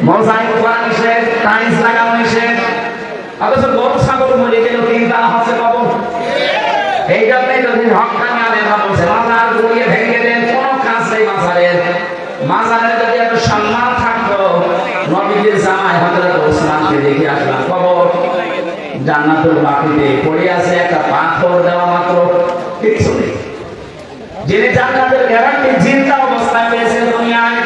[SPEAKER 1] মোজাইক করা নিষেধ, টাইলস লাগানো নিষেধ, অথচ গরু ছাগল মরে গেল তিনটা হচ্ছে কবর। এই জন্যই যদি হক্কানি আলেমরা বলছে মাজার গুড়িয়ে ভেঙে দেন, কোনো কাজ নেই মাজারের। মাজারের যদি একটু সম্মান থাকতো, নবীজির জামাই হযরত ওসমানকে দেখে আসলাম, কবর জান্নাতুল বাকিতে পড়ে আছে, একটা পাথর দেওয়া মাত্র, কিচ্ছু নেই। যিনি জান্নাতের গ্যারান্টি জিন্দা অবস্থায় পেয়েছেন দুনিয়ায়,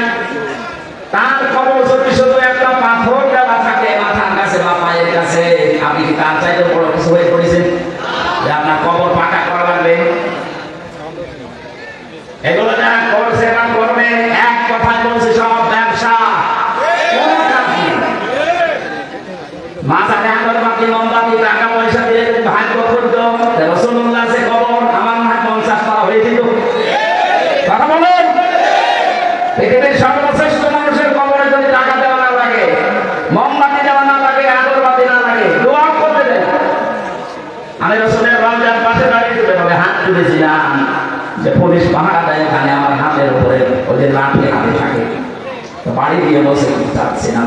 [SPEAKER 1] তার কবর যদি শুধু একটা পাথর দেওয়া থাকে মাথার কাছে বা পায়ের কাছে, আপনি কি তার চাইতে বড় কিছু হয়ে পড়েছেন যে আপনার কবর পাকা করা লাগবে? এগুলো যারা করছে না করবে, এক কথায় বলছে সব ব্যবসা, কোনো কাজ নেই। মাথায় আগরবাতি, মোমবাতি, টাকা পয়সা দিয়ে যদি ভাগ্য করতো, রাসূলুল্লাহ সে কবর আমার মনে হয় 50 টাকা হয়ে যেত। কথা বলেন? পৃথিবীর সর্বশ্রেষ্ঠ মানুষের কবরে যদি টাকা দেওয়া না লাগে, মোমবাতি দেওয়া না লাগে, আগরবাতি না লাগে, দোয়া করতে দেয়। আমি রাসূলের রওজার পাশে দাঁড়িয়ে তবে হাত তুলেছিলাম যে পুলিশ পাহারা দেয় এখানে, আমার হাতের উপরে ওদের লাঠি হাতে থাকে, তো বাড়ি দিয়ে বসে যাচ্ছে না,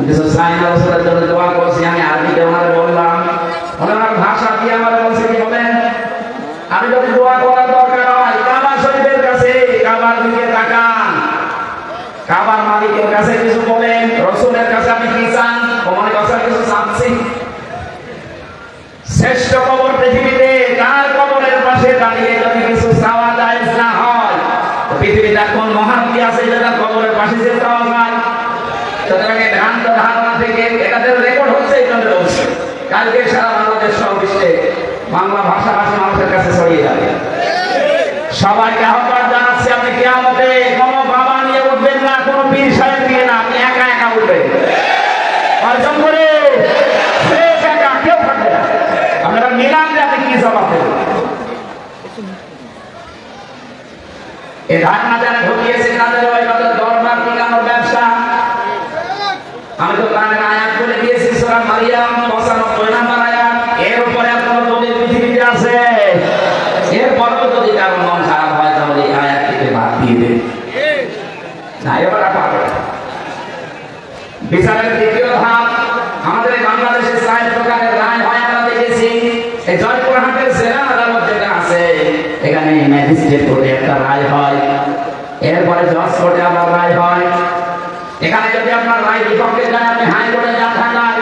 [SPEAKER 1] কিছু চাই না, রাসূলের জন্য দোয়া করছি। আমি আরবিতে ওনারে বললাম, ওনার ভাষা দিয়ে আমার বলছে কি বলেন, আমি যদি দোয়া করার দরকার হয় কাবা শরীফের কাছে, কাবার দিকে তাকান, কাবার মালিকের কাছে কিছু বলেন, রাসূলের কাছে আপনি কি চান, ওনার কাছে কিছু চাচ্ছি। শ্রেষ্ঠ কবর পৃথিবীতে, কার কবরের পাশে দাঁড়িয়ে যদি কিছু চাওয়া যায় না হয়, তো পৃথিবীতে কোন মহান কি আছে যেটা কবরের পাশে যে চাওয়া যায়? সুতরাং এই ভ্রান্ত ধারণা থেকে এটাদের রেকর্ড হচ্ছে, এটা বলছে কালকে সারা বাংলাদেশ সহ বিশ্বে বাংলা ভাষাভাষী মানুষের কাছে ছড়িয়ে যাবে। সবাইকে আহ্বান জানাচ্ছি, আপনি কিয়ামতে কোনো বাবা নিয়ে উঠবেন না, কোনো পীর সাহেব নিয়ে না, আপনি একা একা উঠবেন। অর্জন করে একা কেউ থাকবে না। আপনারা মিলান যে আপনি কি জবাব দেবেন। এই ধারণা যারা ঢুকিয়েছে তাদের দরবার টিকানোর ব্যবসা। আমি তো কোরআনের আয়াত বলে দিয়েছি, সূরা মারিয়াম 95 নম্বর আয়াত। এর উপরে আপনার দলিল পৃথিবীতে আছে। এরপরেও যদি কারো মন খারাপ হয় তাহলে এই আয়াত থেকে বাদ দিয়ে দেন, না এবার পাবে। বিচারের দ্বিতীয় ধাপ, আমাদের বাংলাদেশে 4 প্রকারের রায় হয় আমরা দেখেছি। এই জয়পুরহাটের জেলা আদালত যেটা আছে, এখানে ম্যাজিস্ট্রেট কোর্টে একটা রায় হয়, এরপরে জজ কোর্টে আবার রায় হয়। এখানে যদি আপনার রায় বিপক্ষে যায়, আপনি হাইকোর্টে যান থাকায়,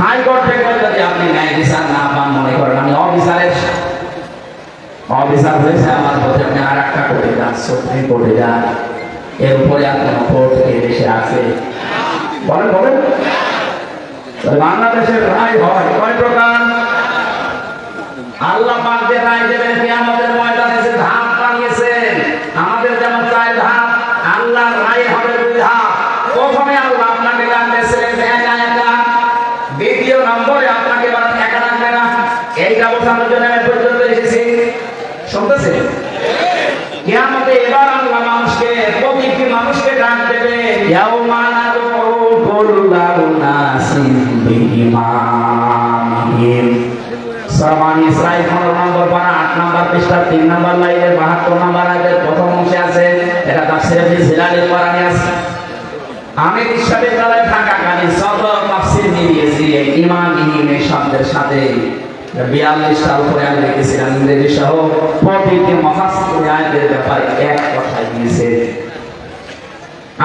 [SPEAKER 1] হাইকোর্ট থেকে যদি আপনি ন্যায় বিচার না পান, মনে করেন অফিসার হয়েছে আমার পথে, আপনি আর একটা কোর্টে যান, সুপ্রিম কোর্টে যান, এর উপরে আর কোন কোর্ট এই দেশে আছে? বলেন বলেন। বাংলাদেশের রায় হয় কয় প্রকার? আল্লাহ পাক যে রায় দেবেন কিয়ামতের ময়দানে, যে ধাপ বানিয়েছেন আমাদের যেমন 4 ধাপ, আল্লাহর রায় হবে 2 ধাপ। প্রথমে আল্লাহ আপনাকে ডাকতেছিলেন একা একা, দ্বিতীয় নম্বরে আপনাকে একা ডাকবে না। এইটা বোঝানোর জন্য আমি পর্যন্ত এসেছি। শুনতেছেন? কিয়ামতে এবার আল্লাহ মানুষকে, প্রতিটি মানুষকে ডাক দেবে, ইয়াউমা নাদউ কুল্লা নাসিন বিইমামিহিম। সূরা বানী ইসরাঈল 15 নম্বর পারা 8 নম্বর পৃষ্ঠা 3 নম্বর লাইনের 72 নম্বর আয়াতের প্রথম অংশে আছে। এটা তাফসীরে জিলালের কোরআনে আছে। আমি বিশ্ববিদ্যালয়ে থাকাকালীন শত তাফসীর নিয়েছি এই ইমামিহিম এই শব্দের সাথে 42টা উপরে আমি লিখেছিলাম ইংরেজি সহ। প্রতিটি মুফাসসির আয়াতের ব্যাপারে এক কথাই দিয়েছে।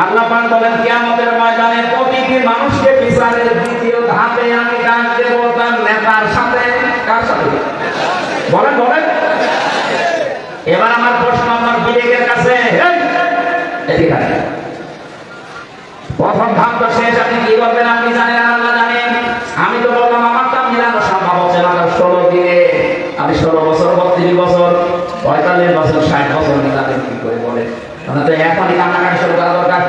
[SPEAKER 1] আল্লাহ পাক বলেন কিয়ামতের ময়দানে প্রতিটি মানুষকে বিচারের দ্বিতীয় ধাপে আমি ডাক দেব তার নেতার সাথে। কার সাথে? বলেন বলেন। এবার আমার প্রশ্ন আমার বিবেকের কাছে, এদিকে আসেন। প্রথম ধাপ তো শেষ, আপনি কি করবেন আপনি জানেন, আল্লাহ জানেন। আমি তো বললাম আমারটা মিলানো সম্ভব হচ্ছে না। 16 দিনে আপনি 16 বছর 32 বছর 45 বছর 60 বছর মিলাবেন কি করে বলেন? আপনার তো এখনই কান্নাকাটি শুরু করা দরকার।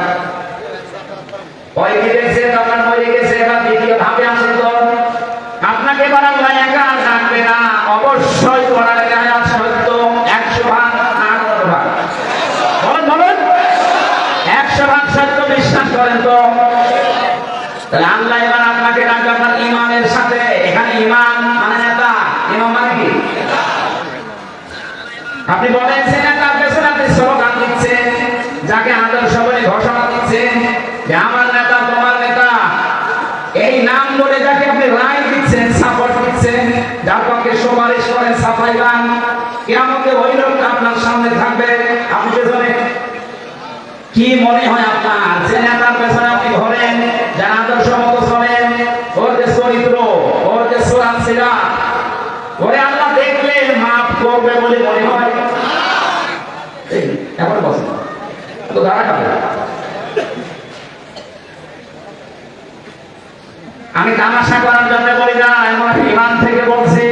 [SPEAKER 1] ওই কি দেখছেন আপনার মরে গেছে, এবার দ্বিতীয় ধাপে আসেন তো। আপনাকে এবার আল্লাহ একা ডাকবে না, অবশ্যই কোরআনের আয়াত সত্য 100 ভাগ না 100 ভাগ। বলেন বলেন। 100 ভাগ সত্য বিশ্বাস করেন তো? তাহলে আল্লাহ এবার আপনাকে ডাকবে আপনার ইমানের সাথে। এখানে ইমান মানে নেতা, ইমাম মানে কি? আপনি বলেন সে নেতার পেছনে আপনি স্লোগান দিচ্ছেন, যাকে আদর্শ বলে ঘোষণা দিচ্ছেন যে আমার নেতা তোমার নেতা, এই নাম বলে যাকে আপনি রায় দিচ্ছেন, সাপোর্ট দিচ্ছেন, যার পক্ষে সুপারিশ করেন, সাফাই গান, কিয়ামতে ওই লোকটা আপনার সামনে থাকবে, আপনি পেছনে। কি মনে হয় আপনার যে নেতার পেছনে আপনি ঘোরেন, যার আদর্শ মতো চলেন, ওর যে চরিত্র, ওর যে সুরাত সিরাত, ওরে আল্লাহ দেখলে মাফ করবে বলে মনে হয়? এখন বসে তো দাঁড়া খাবে। আমি তামাশা করার জন্য বলি না, এমন ইমান থেকে বলছি।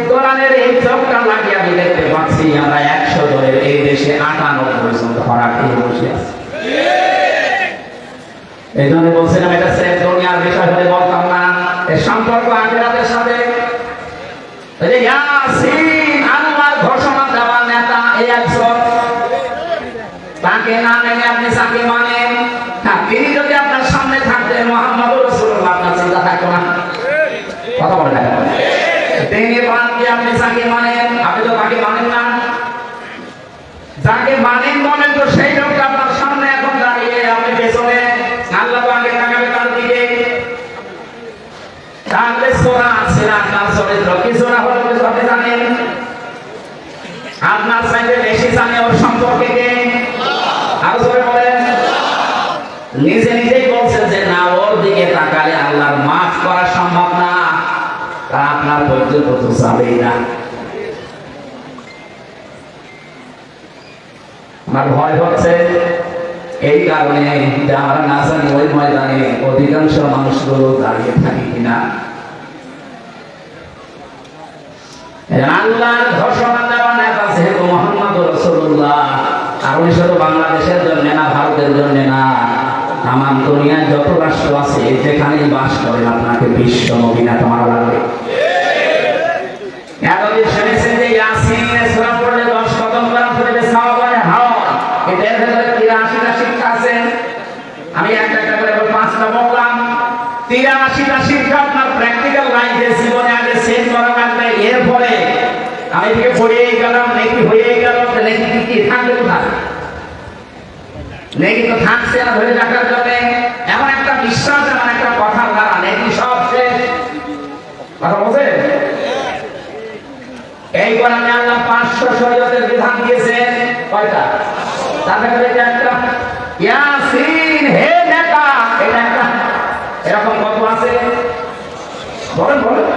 [SPEAKER 1] কোরআনের এই চোখটা লাগিয়ে আমি দেখতে পাচ্ছি আমরা 100 দলের এই দেশে 98 জন ধরা খেয়ে বসে আছি। এই জন্য বলছিলাম এটা সে দুনিয়ার বিষয় হলে বলতাম না, এর সম্পর্ক আখিরাতের সাথে। ইয়াসিন আল্লাহর ঘোষণা দেওয়া নেতা এই একজন, তাকে না মেনে আপনি যাকে মানেন, তিনি যদি আপনার সামনে থাকতেন মুহাম্মদুর রাসূলুল্লাহ, আপনার চিন্তা থাকতো না? কথা বলে না। তিনি বাদ দিয়ে আপনি যাকে মানেন, আপনি তো তাকে মানেন না। যাকে মানেন বলেন তো সেই লোকটা আপনার সামনে এখন দাঁড়িয়ে, আপনি পেছনে, আল্লাহ আগে তাকাবে তার দিকে। তাহলে সোরা আছে না তার চরিত্র কি? সোরা হলো কিছু আপনি জানেন? আপনার চাইতে বেশি জানে ওর সম্পর্কে কে? আরো জোরে বলেন। নিজে নিজেই বলছেন যে না, ওর দিকে তাকালে আল্লাহর মাফ করা সম্ভব না, তা আপনার পর্যন্ত তো যাবেই না। আমার ভয় হচ্ছে এই কারণে যে আমরা না জানি ওই ময়দানে অধিকাংশ মানুষগুলো দাঁড়িয়ে থাকি কিনা। আল্লাহর ঘোষণা দেওয়া নেতা যেহেতু মুহাম্মদুর রাসূলুল্লাহ, আর উনি শুধু বাংলাদেশের জন্য না, ভারতের জন্য না, আমার দুনিয়ায় যত রাষ্ট্র আছে যেখানেই বাস করেন আপনাকে বিশ্ব নবী নেতা মারা লাগবে। এতদিন শুনেছেন যে ইয়াসিনের সূরা পড়লে 10 কদম করা পড়লে সওয়াব হয়। এটা এর ভেতরে 83টা শিক্ষা আছে। আমি একটা একটা করে 5টা বললাম। 83টা শিক্ষা আপনার প্র্যাকটিক্যাল লাইফে জীবনে আগে সেট করা লাগবে। এরপরে আমি থেকে পড়িয়েই গেলাম, নেকি হয়েই গেল, নেকি কি থাকবে কোথায়? নেকি তো থাকছে না ধরে রাখার জন্য। এমন একটা বিশ্বাস, এমন একটা কথার দ্বারা নেকি সব শেষ। কথা বলছে এই কোরআনে আল্লাহ 500 শরীয়তের বিধান দিয়েছেন। কয়টা? তারপরে একটা ইয়াসিন হে নেতা, এটা একটা। এরকম কত আছে বলেন বলেন?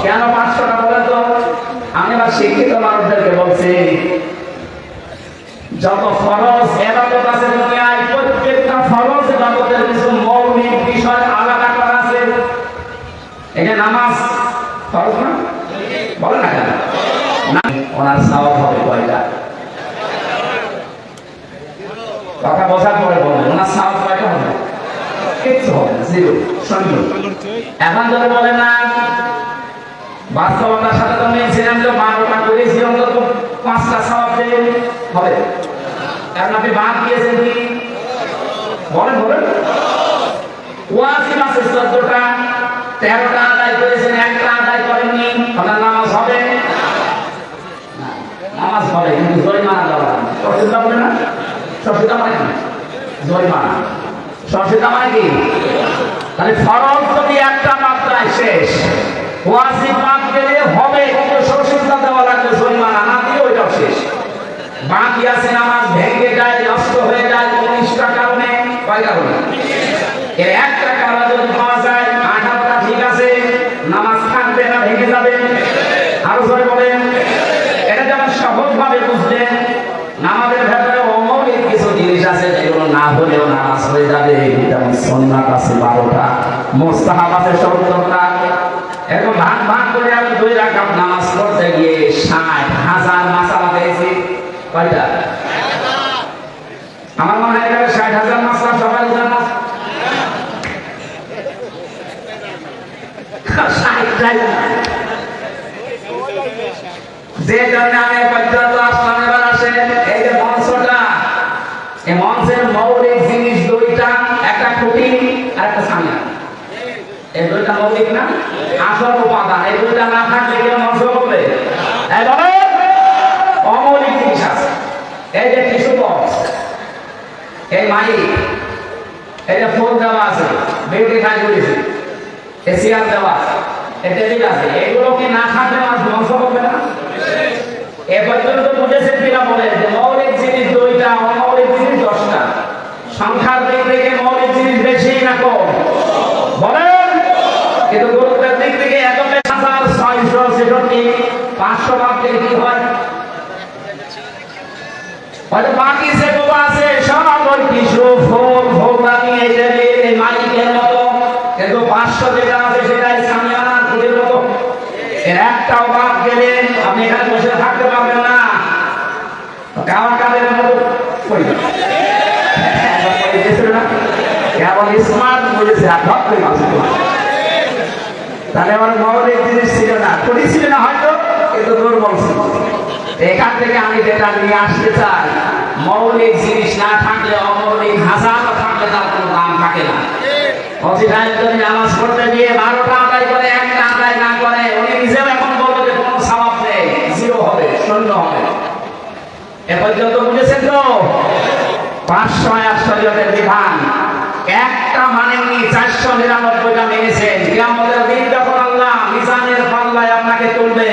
[SPEAKER 1] কেন 500টা বলেন তো? আমি আবার শিক্ষিত মানুষদেরকে বলছি, যত ফরজ ইবাদত আছে দুনিয়ায় প্রত্যেকটা ফরজ ইবাদতের কিছু মৌলিক বিষয় আলাদা করা আছে। এটা নামাজ ফরজ না, বলে না কেন? না, ওনার সওয়াব হবে কয়টা? কথা বোঝার পরে বলবেন ওনার সওয়াব কয়টা হবে? কিচ্ছু হবে না, জিরো, শূন্য। এখন যদি বলেন না, বাস্তবতার সাথে তো মিলছিলাম, যে 12টা করেছি অন্তত 5টা সওয়াব দেন হবে। এখন আপনি বাদ দিয়েছেন কি? বলেন বলেন। ওয়াজিব আছে 14টা, 13টা আদায় করেছেন, একটা আদায় করেননি, আপনার নামাজ হবে না? নামাজ হবে, কিন্তু জরিমানা দেওয়া হবে। সরসিদা বলে না? সরসিদা মানে কি? জরিমানা। সরসিদা মানে কি? তাহলে ফরজ যদি একটা মাত্রায় শেষ, ওয়াজিব বাদ গেলে হবে, কিন্তু সরসিদা দেওয়া লাগবে, জরিমানা না দিয়ে ওইটাও শেষ। বাকি আছে নামাজ ভেঙে যায়, নষ্ট হয়ে যায় 19টা কারণে। কয় কারণে? এর একটা কারণ যদি পাওয়া যায়, 18টা ঠিক আছে, নামাজ থাকবে না, ভেঙে যাবে। আরো জোরে বলেন। এটা যেমন সহজ ভাবে বুঝলেন, নামাজের ভেতরে অমৌলিক কিছু জিনিস আছে যেগুলো না হলেও নামাজ হয়ে যাবে। যেমন সুন্নাত আছে 12টা, মুস্তাহাব আছে 70টা। এরকম ভাগ ভাগ করে আমি 2 রাকাত নামাজ পড়তে গিয়ে 60,000 মাসালা পেয়েছি। কয়টা? আমার মনে হয় 60,000 মাসলা সবাই জানা। যে জন্য আমি পর্যন্ত আসলাম, এবার আসেন এই যে মঞ্চটা, এই মঞ্চের মৌলিক জিনিস 2টা, একটা খুঁটি আর একটা সামিয়া। এই 2টা মৌলিক না, আসল উপাদান। এই 2টা না থাকলে কেউ মঞ্চ করবে? অমৌলিক জিনিস আছে। এই যে টিস্যু বক্স, এই মাইক, এই যে ফোন দেওয়া আছে, বিউটি খাই করেছে, এই চেয়ার দেওয়া, এই টেবিল আছে, এগুলো কি না থাকলে মানুষ ধ্বংস করবে না? এ পর্যন্ত বুঝেছেন কিনা বলেন যে মৌলিক জিনিস 2টা, অমৌলিক জিনিস 10টা। সংখ্যার দিক থেকে মৌলিক জিনিস বেশি না কম? বলেন। কিন্তু গুরুত্বের দিক থেকে 1,666, 500 বাদ দিলে কি হয়? হয়তো বাকি যেগুলো আছে সব ওই টিস্যু, ফোন, ভোগানি, এই টেবিল, এই মালিকের মতো, কিন্তু 500 যেটা আছে সেটাই সামিয়ানা খুঁটির মতো। এর একটাও বাদ গেলে আপনি এখানে বসে থাকতে পারবেন না। কাওয়া কাদের মতো পরিবার কেবল স্মার্ট বলেছে, আঘাত করে মাসে। তাহলে আমার মৌলিক জিনিস ছিল না, খুঁটি ছিল না হয়তো, কিন্তু দুর্বল ছিল। এখান থেকে আমি যেটা নিয়ে আসতে চাই, মৌলিক জিনিস না থাকলে অমৌলিক হাজারও থাকলে তার কোনো দাম থাকে না। অজিটাইম যদি নামাজ পড়তে গিয়ে 12টা আদায় করে, একটা আদায় না করে, উনি নিজেও এখন বলবো যে কোনো সওয়াব নেই, জিরো হবে, শূন্য হবে। এ পর্যন্ত বুঝেছেন তো? 500 শরীয়তের বিধান একটা মানেননি, 499টা মেনেছেন। কিয়ামতের দিন যখন আল্লাহ মিজানের পাল্লায় আপনাকে তুলবে,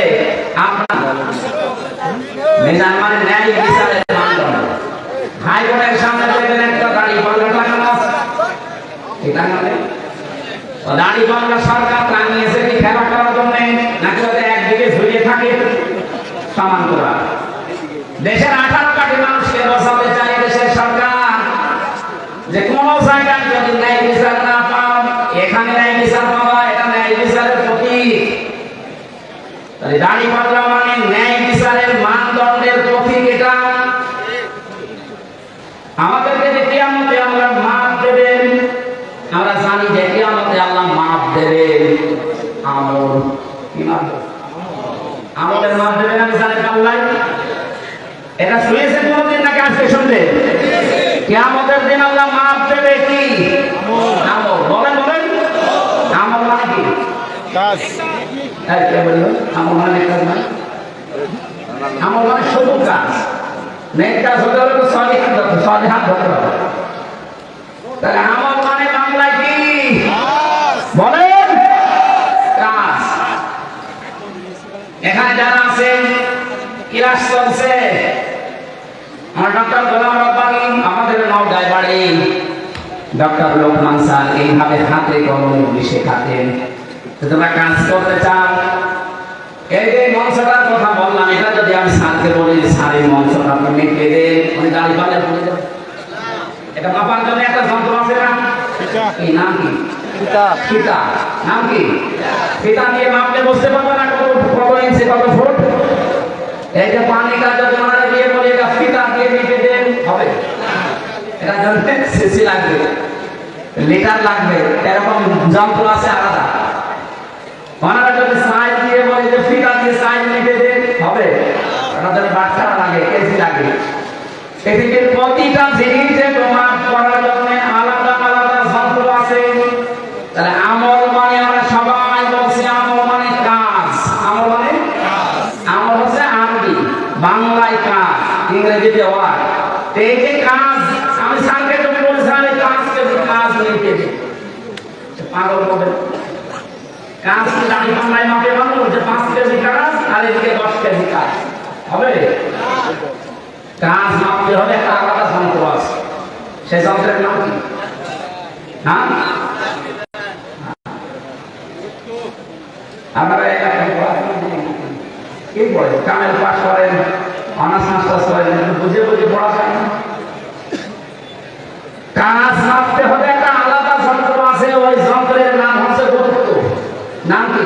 [SPEAKER 1] আপনার মিজান মানে ন্যায় বিচারের মানদণ্ড। ভাই বোনের সামনে দেখবেন একটা দাড়ি পাল্লা টাঙানো আছে, এটা মানে দাড়ি পাল্লা সরকার টাঙিয়েছে কি খেলা করার জন্য, নাকি ওদের একদিকে ঝুলিয়ে থাকে সমান করা? দেশের 18 কোটি মানুষকে বাঁচাতে চায় দেশের সরকার, যে কোন জায়গায় যদি ন্যায় বিচার না পাও, এখানে ন্যায় বিচার পাওয়া, এটা ন্যায় বিচারের প্রতীক। তাহলে দাড়ি পাল্লা মানে ন্যায় বিচারের মানদণ্ডের প্রতীক। এটা আমাদেরকে যে কিয়ামতে আল্লাহ মাপ দেবেন, আমরা জানি যে কিয়ামতে আল্লাহ মাপ দেবেন। আমল কি মাপ? আমলের মাপ দেবেন আমি জানি আল্লাহ। এটা শুনেছেন কোনদিন নাকি আজকে শুনলে? কিয়ামতের দিন আল্লাহ মাপ দেবে কি? আমল। বলেন বলেন। আমল মানে কি? কাজ। এই কে বললো আমল মানে কাজ না? আমল মানে শুধু কাজ। নেক কাজ হতে হলে তো সলিহাত ধরতে, সলিহাত ধরতে হবে। তাহলে আমল মানে বাংলায় কি? বলেন। কাজ। এখানে যারা আছেন ক্লাস চলছে, আমার ডক্টর গোলাম রব্বানী, আমাদের নওগাঁয় বাড়ি, ডক্টর লোকমান স্যার এইভাবে হাতে কলমে শেখাতেন। তোমরা কাজ করতে চাও, এই যে মঞ্চটার কথা বললাম, এটা যদি আমি স্যারকে বলি যে স্যার এই মঞ্চটা আপনি মেপে দেন, উনি গাড়ি পালে বলে দেন। এটা মাপার জন্য একটা যন্ত্র আছে না, এই নাম কি? ফিতা। নাম কি? ফিতা দিয়ে মাপলে বুঝতে পারবে না কত ইঞ্চি কত ফুট। এই যে পানিটা যদি আমরা দিয়ে বলি এটা ফিতা দিয়ে মেপে দেন, হবে? এটা জন্য সিসি লাগবে, লিটার লাগবে, এরকম যন্ত্র আছে আলাদা। ওনারা যদি সাইজ দিয়ে বলে যে ফিতা দিয়ে সাইজ মেপে দেন, হবে? ওনাদের বাচ্চা লাগে, কেজি লাগে। পৃথিবীর প্রতিটা জিনিসের মাপ করার জন্য আলাদা আলাদা যন্ত্র আছে। তাহলে আমল মানে আমরা সবাই বলছি আমল মানে কাজ। আমল মানে আমল হচ্ছে আরবি, বাংলায় কাজ, ইংরেজিতে ওয়ার্ক। এই যে কাজ, আমি স্যারকে তুমি বলছিলাম এই কাজকে কাজ নিতে পাগল হবে। কাজ কি দাঁড়ি বাংলায় মাপে বাংলা যে 5 কেজি কাজ আর এদিকে 10 কেজি কাজ, হবে? কাজ মাপতে হলে একটা আলাদা যন্ত্র আছে, সেই যন্ত্রের নাম কি? হ্যাঁ, আপনারা কি পড়ে কামেল পাস করেন, অনার্স মাস্টার্স করেন, বুঝে বুঝে পড়া যায় না। কাজ মাপতে হলে একটা আলাদা যন্ত্র আছে, ওই যন্ত্রের নাম হচ্ছে গুরুত্ব। নাম কি?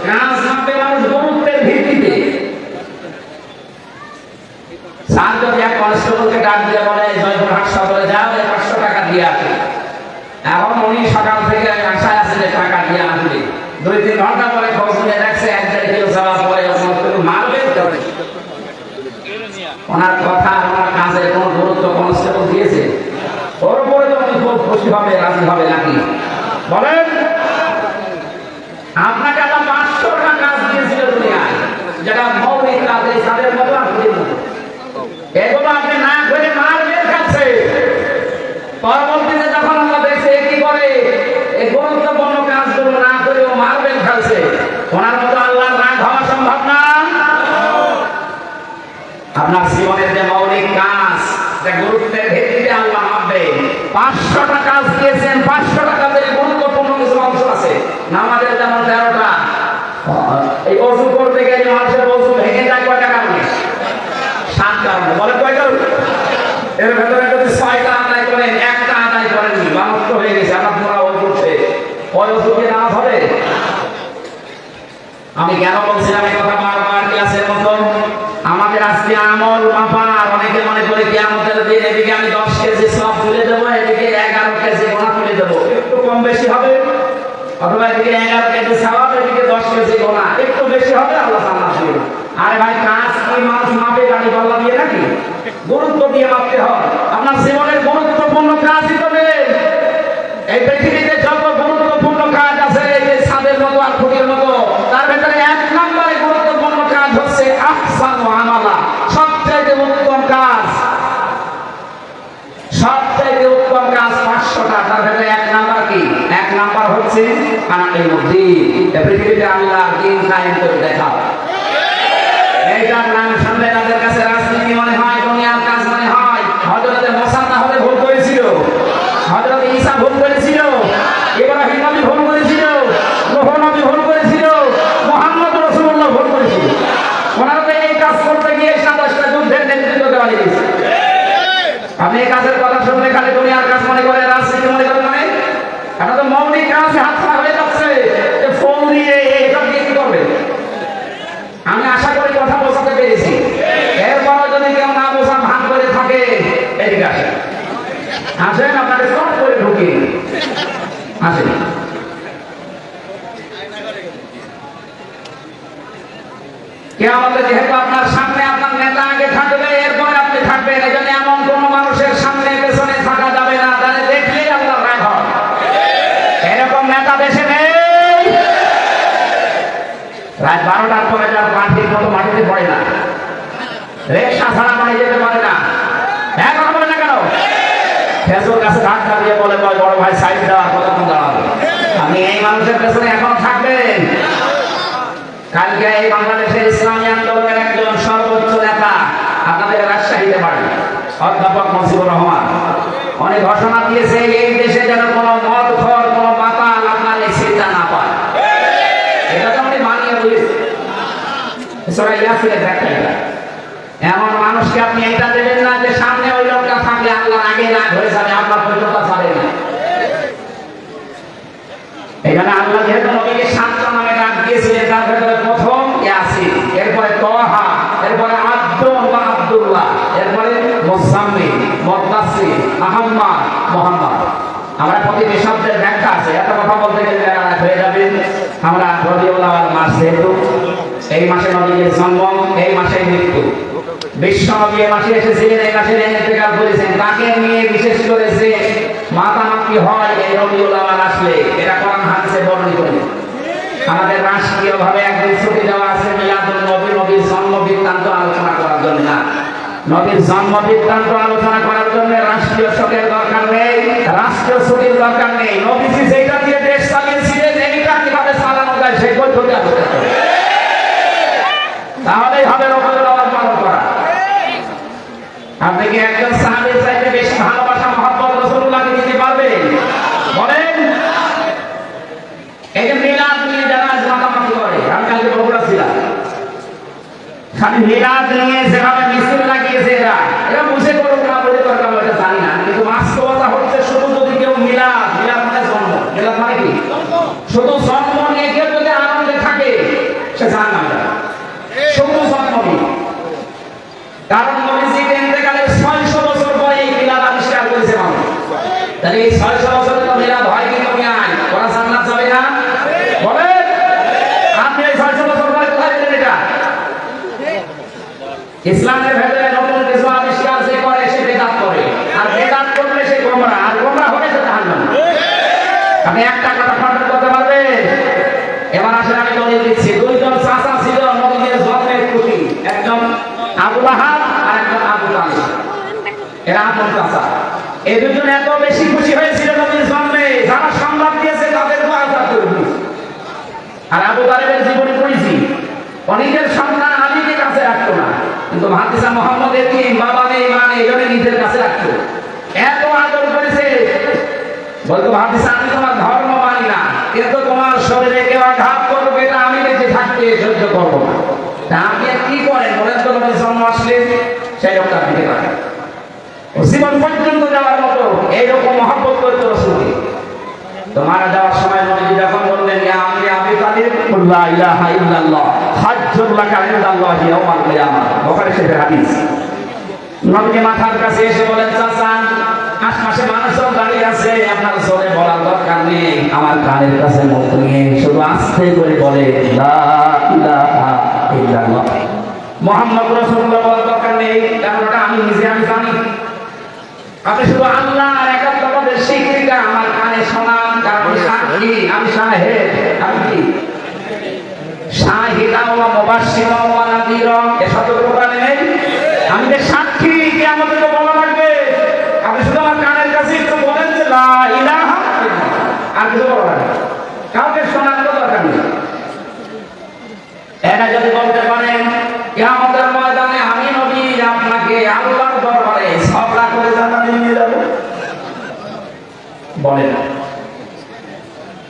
[SPEAKER 1] কাজ মাপে মানুষ গুরুত্বের ভিত্তিতে। স্যার যদি এক কনস্টেবলকে ডাক দিয়ে বলে জয়পুর হাসপাতালে যাও, 500 টাকা দিয়ে আসে, এখন উনি সকাল থেকে আশায় আছে যে টাকা দিয়ে আসবে, 2-3 ঘন্টা পরে খোঁজ নিয়ে দেখছে 1-1.5 কিলো যাওয়ার পরে মারবে। ওনার কথা ওনার কাজের কোন গুরুত্ব কনস্টেবল দিয়েছে? ওর উপরে তো উনি খুব খুশি হবে, রাজি হবে নাকি বলেন? আপনাকে একটা 500 টাকা কাজ দিয়েছিল দুনিয়ায়, যেটা মৌলিক কাজ, এই সাদের মতো আপনি এগুলো আপনি না করে মার বের খাচ্ছে। পরবর্তীতে যখন আমরা দেখছি কি করে এই গুরুত্বপূর্ণ কাজগুলো না করে ও মার বের খাচ্ছে, ওনার মতো আল্লাহর রাগ হওয়া সম্ভব না। আপনার জীবনের যে মৌলিক কাজ, যে গুরুত্বের ভিত্তিতে আল্লাহ মাপবে। 500 টাকা কাজ দিয়েছেন, 500 টাকা দিয়ে গুরুত্বপূর্ণ কিছু অংশ আছে। নামাজের যেমন 13টা, এই ওযু করতে গেলে মানুষের ওযু ভেঙে যায় কয় টাকা করে? 7 কারণে। বলে কয়টা? এর ভেতরে যদি 6টা আদায় করেন, 1টা আদায় করেন, নষ্ট হয়ে গেছে। আপনারা ওই করছে, ওই ওযু কি নামাজ হবে? আমি কেন বলছিলাম এই কথা বারবার ক্লাসের মতো? আমাদের আজকে আমল মাপা, অনেকে মনে করে কিয়ামতের দিন এদিকে আমি 10 কেজি সব তুলে দেবো, এদিকে 11 কেজি গোনা তুলে দেবো, একটু কম বেশি হবে। অথবা এদিকে 11 কেজি সওয়াব, এদিকে 10 কেজি গোনা, একটু বেশি হবে, আল্লাহ জান্নাত দিবেন। আরে ভাই, কাজ কি মানুষ মাপে গাড়ি পাল্লা দিয়ে নাকি? গুরুত্ব দিয়ে মাপতে হয়। আপনার জীবনের গুরুত্বপূর্ণ কাজই তো নেই। এই পৃথিবীতে যত গুরুত্বপূর্ণ কাজ আছে, এই যে ছাদের মতো আর খুঁটির মতো, তার ভেতরে 1 নম্বরে গুরুত্বপূর্ণ কাজ হচ্ছে আহসানু আমালা, সবচেয়ে উত্তম কাজ। সবচেয়ে উত্তম কাজ 500টা, তার ভেতরে 1 নাম্বার কি? 1 নাম্বার হচ্ছে পৃথিবীতে আল্লাহর দ্বীন কায়েম করে দেখাও। এইটার নাম শুনলে তাদের কাছে রাজনীতি মনে হয়, দুনিয়ার কাজ মনে হয়। হযরত মুসা তাহলে ভুল করেছিল, হযরত ঈসা ভুল করেছিল, ইব্রাহিম নবী ভুল করেছিল, নূহ নবী ভুল করেছিল, মুহাম্মদ রাসূলুল্লাহ ভুল করেছিল। ওনারা তো এই কাজ করতে গিয়ে 27টা যুদ্ধের নেতৃত্ব দেওয়া দিয়েছে। আপনি এই কাজের কথা শুনলে খালি দুনিয়ার কাজ মনে করে, রাজনীতি মনে করেন। মানে এটা তো মৌলিক কাজ, হাত পা হয়ে যাচ্ছে। ফোন দিয়ে এইসব দিয়ে কি করবে? আমি আশা করি কথা বোঝাতে পেরেছি। এরপরও যদি কেউ না বোঝা ভাগ করে থাকে, এদিকে আসেন, আসেন, আপনাকে সব করে ঢুকি, আসেন। কিয়ামতে যেহেতু আপনার সামনে আপনার নেতা আগে থাকবে, এরপরে আপনি থাকবেন। এই জন্য এমন কোন মানুষের সামনে পেছনে থাকা যাবে না, তাহলে দেখলেই আল্লাহর রাগ হয়। এরকম নেতা দেশে নেই। রাত 12টার পরে যার মাটির মতো মাটিতে পড়ে না, রিকশা ছাড়া বাড়ি যেতে পারে না। এখন বলে না কেন? ফেসবুক কাছে ধাক্কা দিয়ে বলে, বড় ভাই সাইড দেওয়া, কতক্ষণ দাঁড়াবো? আপনি এই মানুষের পেছনে এখন থাকবেন। কালকে এই বাংলাদেশের ইসলামী আন্দোলনের একজন সর্বোচ্চ নেতা আপনাদের রাজশাহীতে বাড়ি, অধ্যাপক মুজিবুর রহমান, উনি ঘোষণা দিয়েছে এই দেশে যেন কোনো মদখোর, কোনো মাতাল আপনার এই সিটটা না পায়। এটা তো উনি মানিয়ে দিয়েছে। সূরা ইয়াসিনের ব্যাখ্যা এটা। এমন মানুষকে আপনি এটা দেবেন না যে সামনে ওই লোকটা থাকলে আল্লাহর আগে রাগ হয়ে যাবে, আপনার পবিত্রতা ছাড়ে না। এখানে আল্লাহ যেহেতু নবীকে 7টা নামে ডাক দিয়েছিলেন, তার ভেতরে প্রথম ইয়াসিন, এরপরে তাহা, এরপরে আব্দুল বা আব্দুল্লাহ, এরপরে মুজাম্মিল, মুদাসসির, আহমদ, মুহাম্মদ। আমরা প্রতিটি শব্দের ব্যাখ্যা আছে, এত কথা বলতে গেলে রাগ হয়ে যাবে। আমরা রবিউল আউয়াল মাস, যেহেতু এই মাসে নবীর জন্ম, এই মাসে মৃত্যু, বিশ্ব নবী এই মাসে এসেছিলেন, এই মাসে ইন্তেকাল করেছেন, তাকে নিয়ে বিশেষ করে যে মাতামাতি হয় এই রবিউল আউয়াল আসলে, এটা কোরআন হাদিসে বর্ণিত। আমাদের রাষ্ট্রীয়ভাবে একদিন ছুটি দেওয়া আছে মিলাদুন নবী, নবীর জন্ম বৃত্তান্ত আলোচনা করার জন্য না। নবীর জন্ম বৃত্তান্ত আলোচনা করার জন্য রাষ্ট্রীয় শোকের দরকার নেই, রাষ্ট্রীয় ছুটির দরকার নেই। নবীজি যেটা দিয়ে দেশ চালিয়েছিলেন, এইটা কিভাবে চালানো যায় সেই পদ্ধতি আলোচনা করতে, তাহলেই হবে রবিউল আউয়াল পালন করা। আপনি কি একজন সাহাবীর চাইতে বেশি ভালোবাসা মহব্বত রাসূলুল্লাহকে দিতে পারবেন? বলেন। এই যে মিলাদ নিয়ে যারা আজ মাতামাতি করে, আমি কালকে বগুড়া ছিলাম, খালি মিলাদ নিয়ে যেভাবে মিছিল লাগিয়েছে এরা বুঝে করুক না বলে দরকার এটা জানি না, কিন্তু বাস্তবতা হচ্ছে শুধু যদি কেউ মিলাদ মানে জন্ম, মিলাদ মানে কি শুধু জন্ম নিয়ে কেউ যদি আনন্দে থাকে সে জানে না, শুধু জন্ম নিয়ে। কারণ নবীজি ইন্তেকালের 600 বছর পরে এই মিলাদ আবিষ্কার করেছে মানুষ। তাহলে এই 600 বছরে তো মিলাদ হয় কি তুমি আয় ওরা জান্নাত যাবে না? বলেন। আপনি এই 600 বছর পরে কোথায় পেলেন এটা? ইসলামের ভেতরে নতুন কিছু আবিষ্কার যে করে সে বেদাত করে, আর বেদাত করলে সে গোমরা, আর গোমরা হলে সে জাহান্নামী। আপনি একটা কথা খণ্ডন করতে পারবেন? এবার আসলে আমি দলিল দিচ্ছি। দুইজন চাচা ছিল নবীর জন্মের খুশি, একজন আবু লাহাব আর একজন আবু তালিব, এরা আপন চাচা। এই দুজন এত বেশি খুশি হয়েছিল নবীর জন্মে, যারা সংবাদ দিয়েছে তাদের আজাদ করে দিয়েছে। আর আবু তালিবের জীবনে পড়েছি, অনেকের সন্তান আলীকে কাছে রাখতো না, কিন্তু ভাতিজা মুহাম্মদের কি বাবা নেই মা নেই, এজন্য নিজের কাছে রাখতো। এত আদর করেছে, বলতো ভাতিজা আমি তোমার ধর্ম মানি না, কিন্তু তোমার শরীরে কেউ আঘাত করবে এটা আমি বেঁচে থাকতে সহ্য করবো না। তা আপনি কি করেন বলেন তো? নবীর জন্ম আসলে সেই লোকটার দিকে তাকান, জীবন পর্যন্ত যাওয়ার মতো এইরকম মহব্বত করতে রাসূলকে। তো মারা যাওয়ার সময় নবীজি যখন বললেন ইয়া আবি তালিব লা ইলাহা ইল্লাল্লাহ হাজ্জুল লাকা ইনদাল্লাহি ইয়াওমাল কিয়ামাহ, বুখারী শরীফের হাদিস। নবীজি মাথার কাছে এসে বলেন চাচা, আশপাশে মানুষজন দাঁড়িয়ে আছে, আপনার জোরে বলার দরকার নেই, আমার কানের কাছে মুখ নিয়ে শুধু আস্তে করে বলে লা ইলাহা ইল্লাল্লাহ মুহাম্মাদুর রাসূলুল্লাহ বলার দরকার নেই, কারণ ওটা আমি নিজে আমি জানি। আপনি শুধু আল্লাহ আর একাত্মবাদের স্বীকৃতিটা আমার কানে শোনান, কারণ সাক্ষী, আমি শাহেদ। আমি কি শাহিদা ওয়া মুবাশশিরা ওয়া নাযীরা, এই শব্দ কোরআনে নেই? আমি যে সাক্ষী, কিয়ামতে তো বলা লাগবে। আপনি শুধু আমার কানের কাছে একটু বলেন যে লা ইলাহা ইল্লাল্লাহ, আর কিছু বলা লাগবে, কাউকে শোনানোর দরকার নেই। এটা যদি বলতে পারেন কিয়ামতের ময়দানে আমি নবী আপনাকে আল্লাহর দরবারে সবরা করে জান্নাতে নিয়ে যাব, বলেন।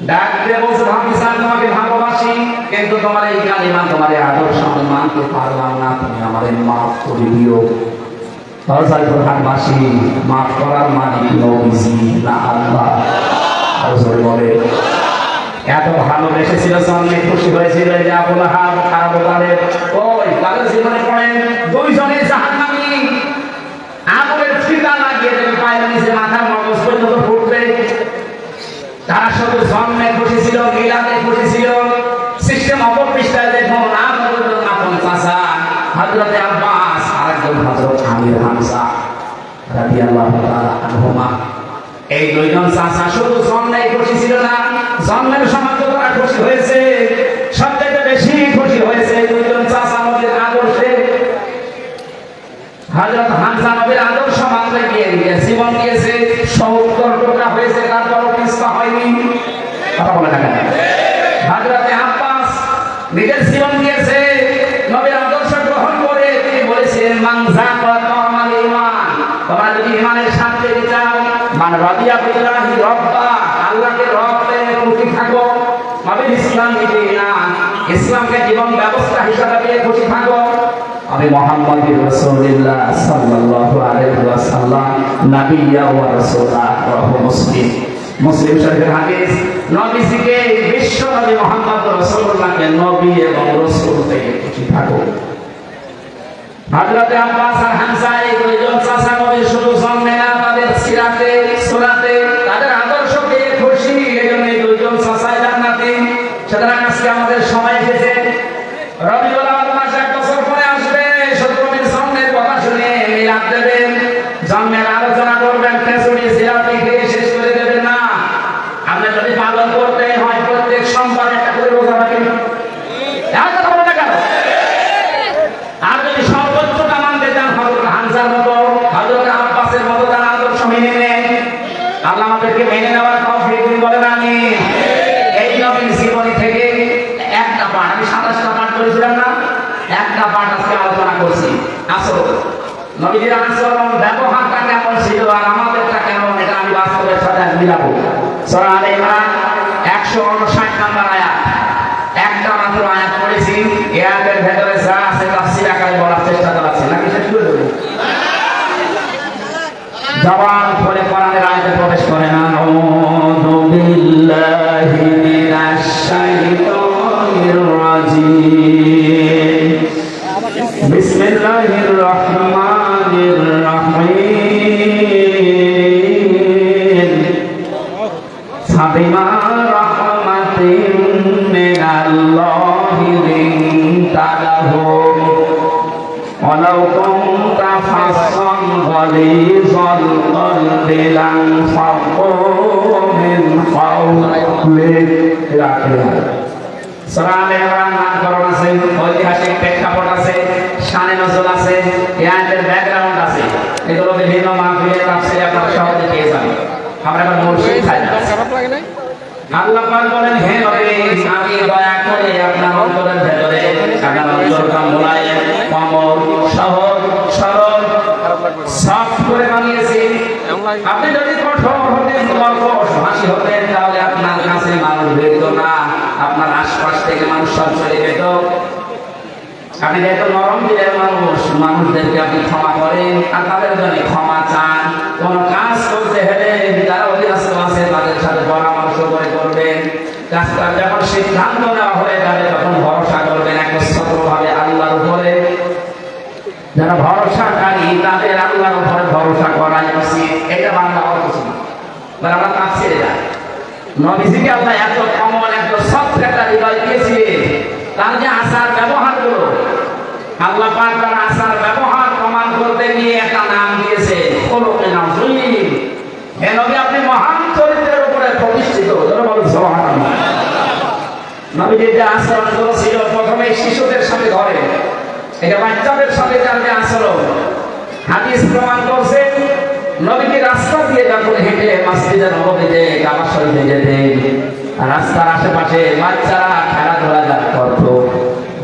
[SPEAKER 1] ডাক দিয়ে বলছে ভাবিস আমি তোমাকে ভালোবাসি, কিন্তু তোমার এই কালিমা, তোমার এই আদর্শ আমি মানতে পারলাম না, তুমি আমাদের মাফ করে দিও। মাসি মাফ করার মালিক নবীজি না আল্লাহ। আর জোরে বলে। এত ভালোবেসেছিল, জন্মে খুশি হয়েছিল যে আবু লাহাব আর আবু তালেব। ওই তাদের জীবনে পড়েন দুইজনে জাহান্নামী, আগুনের ফিতা লাগিয়ে দেবে পায়ের নিচে, মাথার মগজ পর্যন্ত ফুটবে। তারা শুধু জন্মে খুশি ছিল, মিলাদে খুশি ছিল। সিস্টেম অপর পৃষ্ঠায় দেখুন, আপন চাচা হযরতে আব্বাস আর একজন হযরত আমির হামজা রাদিয়াল্লাহু তাআলা আনহুমা। এই দুইজন চাচা শুধু জন্মে খুশি ছিল না, জন্মের সময় তো তারা খুশি হয়েছে, সবচেয়ে বেশি খুশি হয়েছে দুইজন চাচা নবীর আদর্শে। হযরত হামজা নবীর আদর্শ মানতে গিয়ে জীবন দিয়েছে, ৭০ টুকরা হয়েছে, তারপরও পিছপা হয়নি। কথা বলে না কেন? হযরতে আব্বাস নিজের জীবন দিয়েছে নবীর আদর্শ গ্রহণ করে, তিনি বলেছিলেন মান যাকা তামাল ঈমান, তোমরা যদি ঈমানের শান্তি চাও, মান রাদিয়া বিল্লাহি রব্বা, আল্লাহকে রব পেয়ে খুশি থাকো, পেয়ে খুশি থাকো। আমি মুহাম্মদ রাসূলুল্লাহ সাল্লাল্লাহু আলাইহি ওয়াসাল্লাম নবিয়্যা ওয়া রাসূলা রাহু মুসলিম। মুসলিম শরীফের হাদিস, নবীজিকে বিশ্ব নবী মুহাম্মদ রাসূলুল্লাহকে নবী এবং রাসূল থেকে খুশি থাকো। হযরত আব্বাস আর হামজা এই দুইজন চাচা নবী শুধু জন্মে না, তাদের সিরাতে সুরাতে তাদের আদর্শ পেয়ে খুশি, এজন্য এই দুইজন চাচা জান্নাতি। সুতরাং আজকে আমাদের সময় এসেছে, রবিউল আউয়াল মাস এক বছর পরে আসবে, শুধু নবীর জন্মের কথা শুনে মিলাদ দেবেন, জন্মের আলোচনা করবেন, খেজুরি সিরাতি খেয়ে শেষ করে দেবেন না। আপনি যদি পালন করতে হয় প্রত্যেক সোমবার একটা করে রোজা রাখেন, আর কথা বলে কেন? আর যদি সর্বোচ্চটা মানতে চান হযরত হামজার মতো, হযরত আব্বাসের মতো তার আদর্শ মেনে নেন, আল্লাহ আমাদেরকে মেনে নেওয়ার তৌফিক দিন, বলেন আমিন। এই নবীর জীবনী থেকে একটা পাঠ, আমি 27টা পাঠ করেছিলাম না, একটা পাঠ আজকে আলোচনা করছি। আসল নবীজির আচরণ ব্যবহারটা কেমন ছিল আর আমাদেরটা কেমন, এটা আমি বাস্তবের সাথে মিলাবো। সূরা আলে ইমরান 159 নম্বর আয়াত, একটা মাত্র আয়াত পড়েছি, এই আয়াতের ভেতরে যা আছে তাফসীর আকারে বলার চেষ্টা করেছি, নাকি শেষ করে দেব? জবান খুলে কোরআনের আয়াতে প্রবেশ করে না। আউযু বিল্লাহি মিনাশ শাইতানির রাজীম, বিসমিল্লাহির রহমানির রহিম, ফাবিমা রাহমাতিন মিনাল্লাহি লিনতা লাহুম ওয়ালাউ কুনতা ফাসসান গালিযাল কলবি লানফাদ্দু মিন হাওলিক। সূরা আলে ইমরান নামকরণ আছে, ঐতিহাসিক প্রেক্ষাপট আছে, শানে নজুল আছে, এই আয়াতের ব্যাকগ্রাউন্ড আছে, এগুলো বিভিন্ন মাহফিলে তাফসীরে আপনারা সহজে পেয়ে যাবেন। আমরা এখন মূল শিক্ষায় যাচ্ছি। আল্লাহ পাক বলেন, হে নবী, আমি দয়া করে আপনার অন্তরের ভেতরে আপনার অন্তরটা মোলায়েম, কোমল, সহজ, সরল, সফট করে বানিয়েছি। আপনি যদি কঠোর হতেন, কর্কশ হাসি হতেন, তাহলে আপনার কাছে মানুষ বেরোত না, আপনার আশপাশ থেকে মানুষ সব চলে যেত। আপনি যেহেতু নরম দিলের মানুষ, মানুষদেরকে আপনি ক্ষমা করেন আর তাদের জন্য ক্ষমা চান। কোন কাজ করতে হলে যারা অধীনস্থ আছে তাদের সাথে পরামর্শ করে করবেন। কাজটা যখন সিদ্ধান্ত নেওয়া হয়ে যাবে তখন ভরসা করবেন একচ্ছত্রভাবে আল্লাহর উপরে। যারা ভরসাকারী তাদের আল্লাহর উপরে ভরসা করা উচিত, এটা বাংলা অর্থ ছিল। আমরা তাফসীরে যাই, নবীজিকে আল্লাহ এত কমল, এত সফট একটা হৃদয় দিয়েছিলেন, তার যে আচার ব্যবহার গুলো আল্লাহ পাক তার আচার ব্যবহার প্রমাণ করতে গিয়ে একটা নাম দিয়েছে খুলুকুন আযীম। হে নবী, আপনি মহান চরিত্রের উপরে প্রতিষ্ঠিত, যারা বলেন সুবহানাল্লাহ। নবীজির যে আচরণগুলো ছিল, প্রথমে শিশুদের সাথে ধরে, এটা বাচ্চাদের সাথে তার যে আচরণ, হাদিস প্রমাণ করছে নবীকে রাস্তা দিয়ে যখন হেঁটে মসজিদে নববীতে কাবা শরীফে যেতেন, রাস্তার আশেপাশে বাচ্চারা খেলাধুলা করত,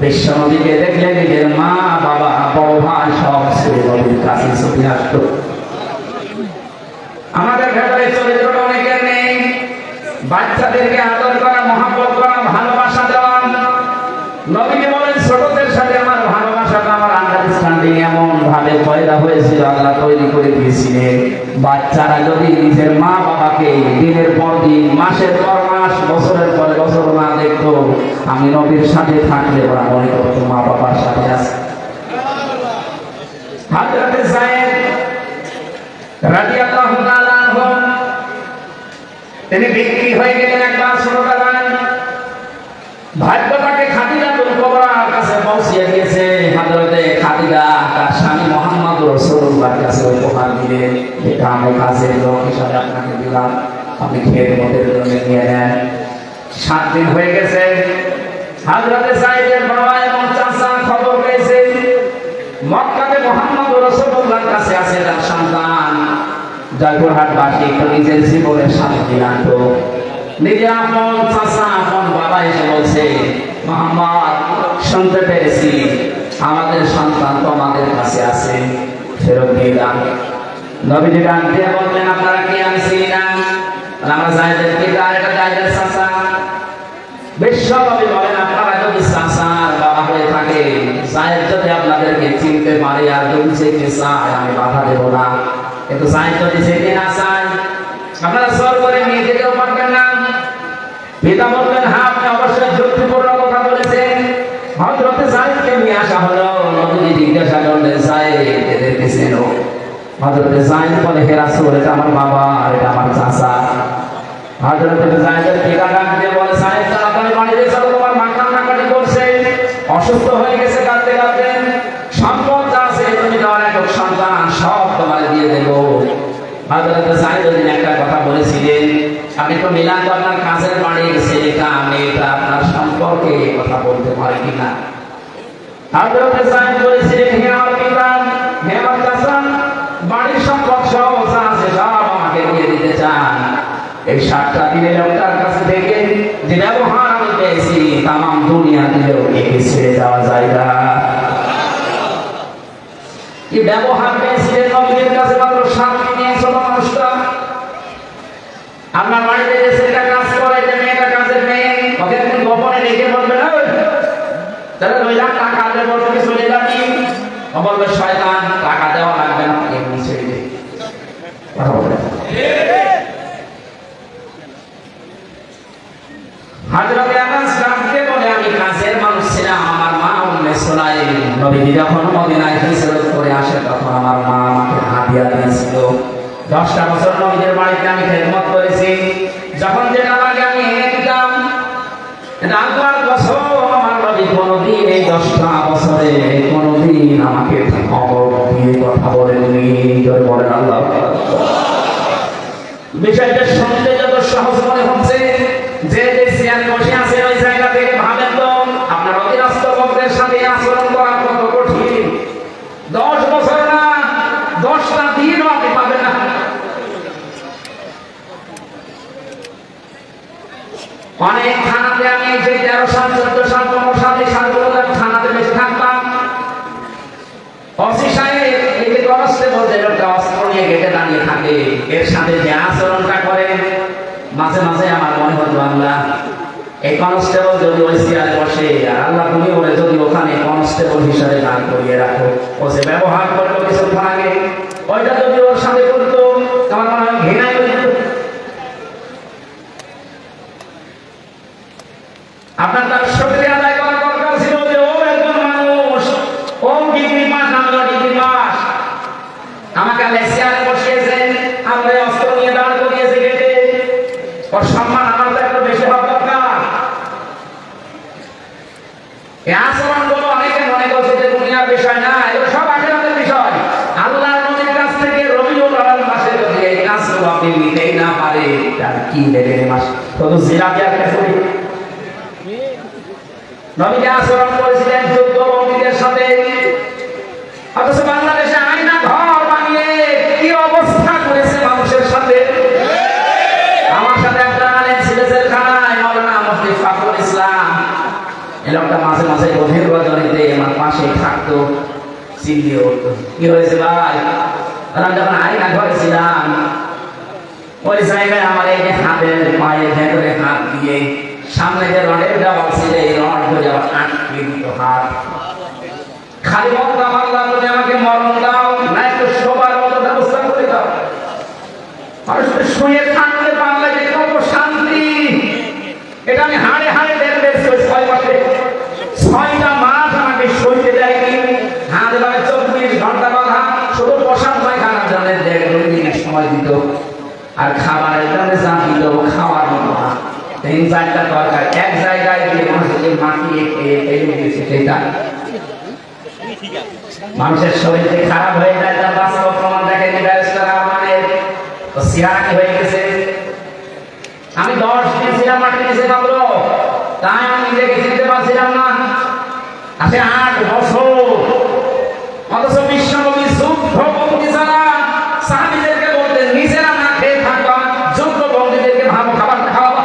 [SPEAKER 1] বিশ্ব নবীকে দেখলে নিজের মা বাবা বড় ভাই সব ছেলে নবীর কাছে ছুটে আসতো। আমাদের ভেতরে চরিত্রটা অনেকের নেই, বাচ্চাদেরকে আদর করা, মহব্বত করা, ভালোবাসা দেওয়া। নবীকে বলেন, ছোটদের সাথে আমার ভালোবাসাটা, আমার আন্ডারস্ট্যান্ডিং এমন ভাবে পয়দা হয়েছিল, আল্লাহ তৈরি করে দিয়েছিলেন। বাচ্চারা যদি নিজের মা বাবাকে দিনের পর দিন, মাসের পর মাস, বছরের পর বছর না দেখতো, আমি নবীর সাথে থাকলে ওরা মনে করতো মা বাবার সাথে আছে। হযরত যায়েদ রাদিয়াল্লাহু তাআলা আনহু তিনি বিক্রি হয়ে গেলেন একবার ছোটবেলায়। ভাগ্যটাকে খাদিজাতুল কুবরার কাছে পৌঁছে দিয়েছে। হযরতে খাদিজা তার স্বামী মুহাম্মদ রাসূলুল্লাহর কাছে উপহার দিলেন, এটা আমি কাজের লোক হিসাবে আপনাকে দিলাম, আপনি খেদমতের জন্য নিয়ে নেন। 7 দিন হয়ে গেছে, হযরতে যায়েদের বাবা এবং চাচা খবর পেয়েছে মক্কাতে মুহাম্মদ রাসূলুল্লাহর কাছে আছে তার সন্তান। জয়পুরহাটবাসী একটু নিজের জীবনের সাথে দিলাম, তো নিজের আপন চাচা আপন বাবা এসে বলছে, মুহাম্মদ শুনতে পেরেছি আমাদের সন্তান তো আমাদের কাছে আছে, ফেরত দিয়ে দাও। নবীজি ডাক দিয়ে বললেন, আপনারা কি আমি চিনি না? আমরা যায়েদের পিতা, এটা যায়েদের চাচা। বিশ্ব নবী বলেন, আপনারা যদি চাচার বাবা হয়ে থাকেন সাহেব যদি আপনাদেরকে চিনতে পারে আর যদি চিনতে চায় আমি বাধা দেব না, কিন্তু সাহেব যদি চিনতে না চায় আপনারা সর করে নিয়ে যেতেও পারবেন না। পিতা বলবেন হ্যাঁ আপনি অবশ্যই যুক্তিপূর্ণ কথা বলেছেন। হযরত সাহেবকে নিয়ে আসা হলো, নবীজি জিজ্ঞাসা করলেন সাহেব এদেরকে চেনো? হযরত সাহেব বলে হে রাসূল এটা আমার বাবা আর এটা আমার চাচা। হযরত সাহেবের পিতা ডাক দিয়ে বলে সাহেব তাড়াতাড়ি বাড়িতে চলো, তোমার মা কান্নাকাটি করছে, অসুস্থ হয়ে গেছে, কাঁদতে কাঁদতে, সম্পদ যা আছে তুমি দেওয়ার একক সন্তান সব তোমার দিয়ে দেবো। হযরত সাহেব একটা কথা বলেছিলেন, আপনি তো মিলাদ আপনার কাছের বাড়ির ছেলেটা মেয়েটা আপনার সম্পর্কে কথা বলতে পারে কিনা? হযরত সাহেব বলেছিলেন হে আমার পিতা, হে আমার চাচা, বাড়ির সম্পদ সব যা আছে সব আমাকে দিয়ে দিতে চান। এই 7টা দিনের লোকটার কাছে থেকে যে ব্যবহার আমি পেয়েছি তাম দুনিয়া দিলেও একে ছেড়ে যাওয়া যায় না। কি ব্যবহার পেয়েছিলেন নবীর কাছে মাত্র 7 দিনে ছোট মানুষটা। আপনার বাড়িতে যে ছেলেটা কাজ করে, যে মেয়েটা কাজের মেয়ে, ওকে তুমি গোপনে রেখে বলবে না তাহলে 2 লাখ টাকা দেবো তুমি চলে যাবি, ও বলবে শয়তান টাকা দেওয়া লাগবে না এমনি ছেড়ে দে। কথা বলে হযরত আনাস ডাকতে বলে আমি কাছের মানুষ ছিলাম, আমার মা উম্মে সুলাইম নবীজি যখন মদিনায় হিজরত করে আসে তখন আমার মা আমাকে হাদিয়া দিয়েছিল। 10টা বছর নবীদের বাড়িতে আমি খেদমত করেছি, যখন যেটা লাগে আমি এনে দিতাম। রাতবার বছর আমার নবী কোনোদিন এই 10টা বছরে কোনোদিন আমাকে খবর দিয়ে কথা বলেননি। জোরে বলেন আল্লাহু আকবার। বিষয়টা শুনতে যত সহজ মনে হচ্ছে, যে যে চেয়ার বসে আছে ওই জায়গা থেকে ভাবেন তো আপনার অধীনস্থ লোকদের সাথে আচরণ করা কত কঠিন। 10 বছর না 10টা দিনও আপনি পাবেন না। অনেক থানাতে আমি যে 13 সাল 14 সাল 15 সাল এই সালগুলো থানাতে বেশি থাকতাম, ওসি সাহেব এই যে কনস্টেবল যে লোকটা অস্ত্র নিয়ে গেটে দাঁড়িয়ে থাকে এর সাথে যে আচরণটা করে মাঝে মাঝে আমার মনে হতো আল্লাহ এই কনস্টেবল যদি ওই চেয়ারে বসে আর আল্লাহ তুমি ওরে যদি ওখানে কনস্টেবল হিসাবে দাঁড় করিয়ে রাখো, ও যে ব্যবহার করলো কিছুক্ষণ আগে ওইটা যদি ওর সাথে করতো আমার মনে হয় ঘৃণাই করতো। আপনার তার শুকরিয়া আদায় করার দরকার ছিল যে ও একজন মানুষ, ও ডিগ্রি পাস, আমরা ডিগ্রি পাস, আমাকে আল্লাহ চেয়ারে বসিয়েছেন, আমরা অস্ত্র নিয়ে দাঁড় করিয়েছে গেটে, ওর সম্মান আমার তো একটু বেশি হওয়া দরকার। এই আচরণগুলো অনেকে মনে করছে যে দুনিয়ার বিষয় না, এগুলো সব আখিরাতের বিষয়। আল্লাহর নবীর কাছ থেকে রবিউল আউয়াল মাসে যদি এই কাজগুলো আপনি নিতেই না পারে তার কি নেবেন মাস শুধু জিলাপি আর খেজুরি। নবীজি আচরণ করেছিলেন যুদ্ধবন্দীদের সাথে, অথচ বাংলাদেশে আয়না ঘর বানিয়ে কি অবস্থা করেছে মানুষের সাথে। আমার সাথে একটা আলেম ছিল জেলখানায়, মাওলানা মুফতি ফখরুল ইসলাম। এই লোকটা মাঝে মাঝে গভীর রজনীতে আমার পাশে থাকতো, চিল্লিয়ে উঠতো কি হয়েছে ভাই। আমি যখন আয়না ঘরে ছিলাম ওই জায়গায় আমার এই হাতের পায়ে ভেতরে হাত দিয়ে সামনে যে রডের দেওয়া ছিল এই রড ধরে আবার আটকে দিত হাত। খালি বলতাম আল্লাহ তুমি আমাকে মরণ দাও, না একটু শোবার মতো ব্যবস্থা করে দাও। মানুষ শুয়ে থাকতে পারলে যে কত শান্তি, এটা আমি হাড়ে হাড়ে দেখবে 6 মাসে 6টা মাস আমাকে শুইতে দেয়নি। হাত এভাবে 24 ঘন্টা কথা শুধু পোশাক পায়খানার জন্য 1.5 মিনিট সময় দিত, আর খাবারের জন্য যা দিত খাওয়ার মতো না। 3-4টা দরকার এক জায়গায় গিয়ে মানুষকে মাটিয়ে খেয়ে ফেলে দিয়েছে। সেটা মানুষের শরীর খারাপ হয়ে যায়, তার বাস্তব প্রমাণ দেখেনি ব্যারিস্টার আমাদের তো সিয়ারাকি হয়ে গেছে। আমি 10 দিন ছিলাম মাটি নিচে মাত্র, তাই আমি নিজেকে চিনতে পারছিলাম না। আসে 8 বছর, অথচ বিশ্বনবী যুদ্ধবন্দী যারা সাহাবীদেরকে বলতেন নিজেরা না খেয়ে থাকবা, যুদ্ধবন্দীদেরকে ভালো খাবার খাওয়াবা।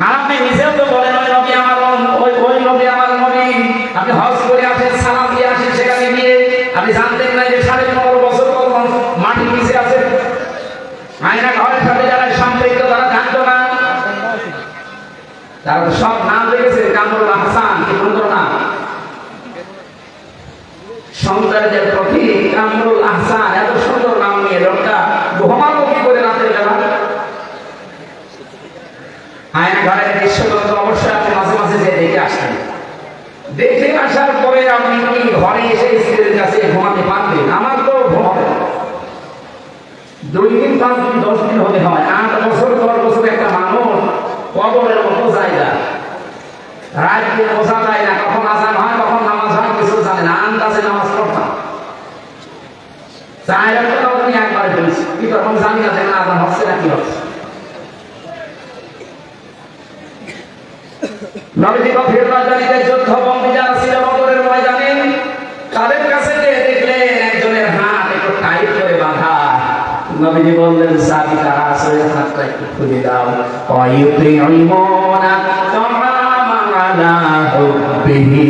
[SPEAKER 1] আর আপনি নিজেও তো বলেন ওই নবী আমার ওই নবী আমার নবী। আপনি হজ করে আসেন, সালাম দিয়ে আসেন, সেখানে গিয়ে আপনি জানতেন না যে 15.5 বছর পর মাটির নিচে আছে। আয়না ঘরের সাথে যারা সম্পৃক্ত তারা জানতো না, তারা সব নাম রেখেছে কামরুল হাসান কি বলতো না। সৌন্দর্যের প্রতীক কামরুল আহসান, এত সুন্দর নাম নিয়ে লোকটা ঘুমাবো কি করে রাতের বেলা? আয়না ঘরের দৃশ্যগুলো তো অবশ্যই আপনি মাঝে মাঝে যে দেখে আসতেন। দেখে আসার পরে আপনি কি ঘরে এসে স্ত্রীর কাছে ঘুমাতে পারবেন? আমার তো ঘুমাবে 2 দিন 5 দিন 10 দিন হতে হয়, 8 বছর 10 বছর একটা মানুষ কবরের মতো জায়গা, রাত দিন বোঝা যায় না, কখন আজান হয় কখন নামাজ হয় কিছু জানে না, আন্দাজে নামাজ পড়তাম। 4 রাকাত আপনি একবার পড়েছি, কি তখন জানি না যে আজান হচ্ছে না কি হচ্ছে। নবীজি গভীর রাজনীতিতে যুদ্ধবন্দী যারা ছিল বদরের ময়দানে, তাদের কাছে দেখলেন একজনের হাত একটু টাইট করে বাঁধা। নবীজি বললেন, সাহাবী তারা আসলে হাতটা একটু খুলে দাও। ওয়ায়ুতিউনা তাআমা আলা হুব্বিহি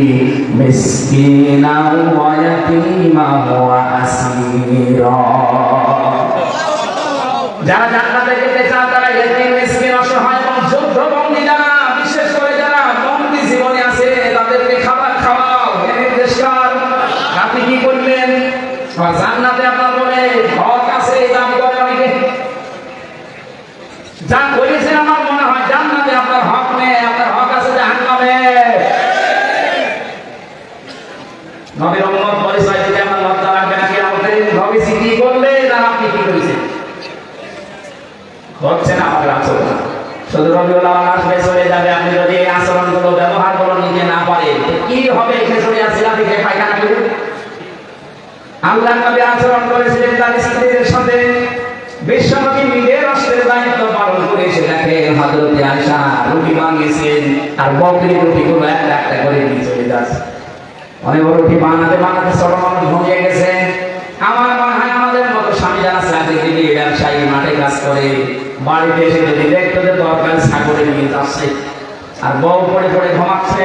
[SPEAKER 1] মিসকিনান ওয়া ইয়াতীমান ওয়া আসীরা। যারা জান্নাতে যেতে চান তারা ইতিম, মিসকিন, অসহায় এবং যুদ্ধবন্দী যারা, বিশেষ করে যারা বন্দী জীবনে আছে তাদেরকে খাবার খাওয়াও। এর নির্দেশকার আপনি কি করবেন? জান্নাতে আপনার বলে হক আছে, দাবি করে অনেকে। যা বলেছেন আমার মনে হয় জান্নাতে আপনার হক নেই, আপনার হক আছে জাহান্নামে। নবীর উম্মত পরিচয় দিতে আমার লজ্জা লাগবে না। কিয়ামতে নবীজি কি করলেন আর আপনি কি করেছেন? হচ্ছে না আমাদের আচরণ। শুধু রবিউল আউয়াল আসবে চলে যাবে, আপনি যদি এই আচরণগুলো ব্যবহার করে নিতে না পারেন কি হবে? খেজুরি আসিলা থেকে পায়খানা করে। আল্লাহ নবী আচরণ করেছিলেন তার স্ত্রীদের সাথে, বিশ্বনবী নিজের রাষ্ট্রের দায়িত্ব পালন করে এসে দেখেন হযরত আয়েশা রুটি বানিয়েছেন আর বকরি রুটিগুলো একটা একটা করে নিয়ে চলে যাচ্ছে। অনেক বড় রুটি বানাতে বানাতে ছোট মানুষ ঘুমিয়ে গেছে। আমার মনে হয় আমাদের মতো স্বামী যারা চাকরিজীবী ব্যবসায়ী মাঠে কাজ করে, বাড়িতে এসে যদি দেখতো যে তরকারি সাগরে নিয়ে যাচ্ছে আর বউ পড়ে পড়ে ঘুমাচ্ছে,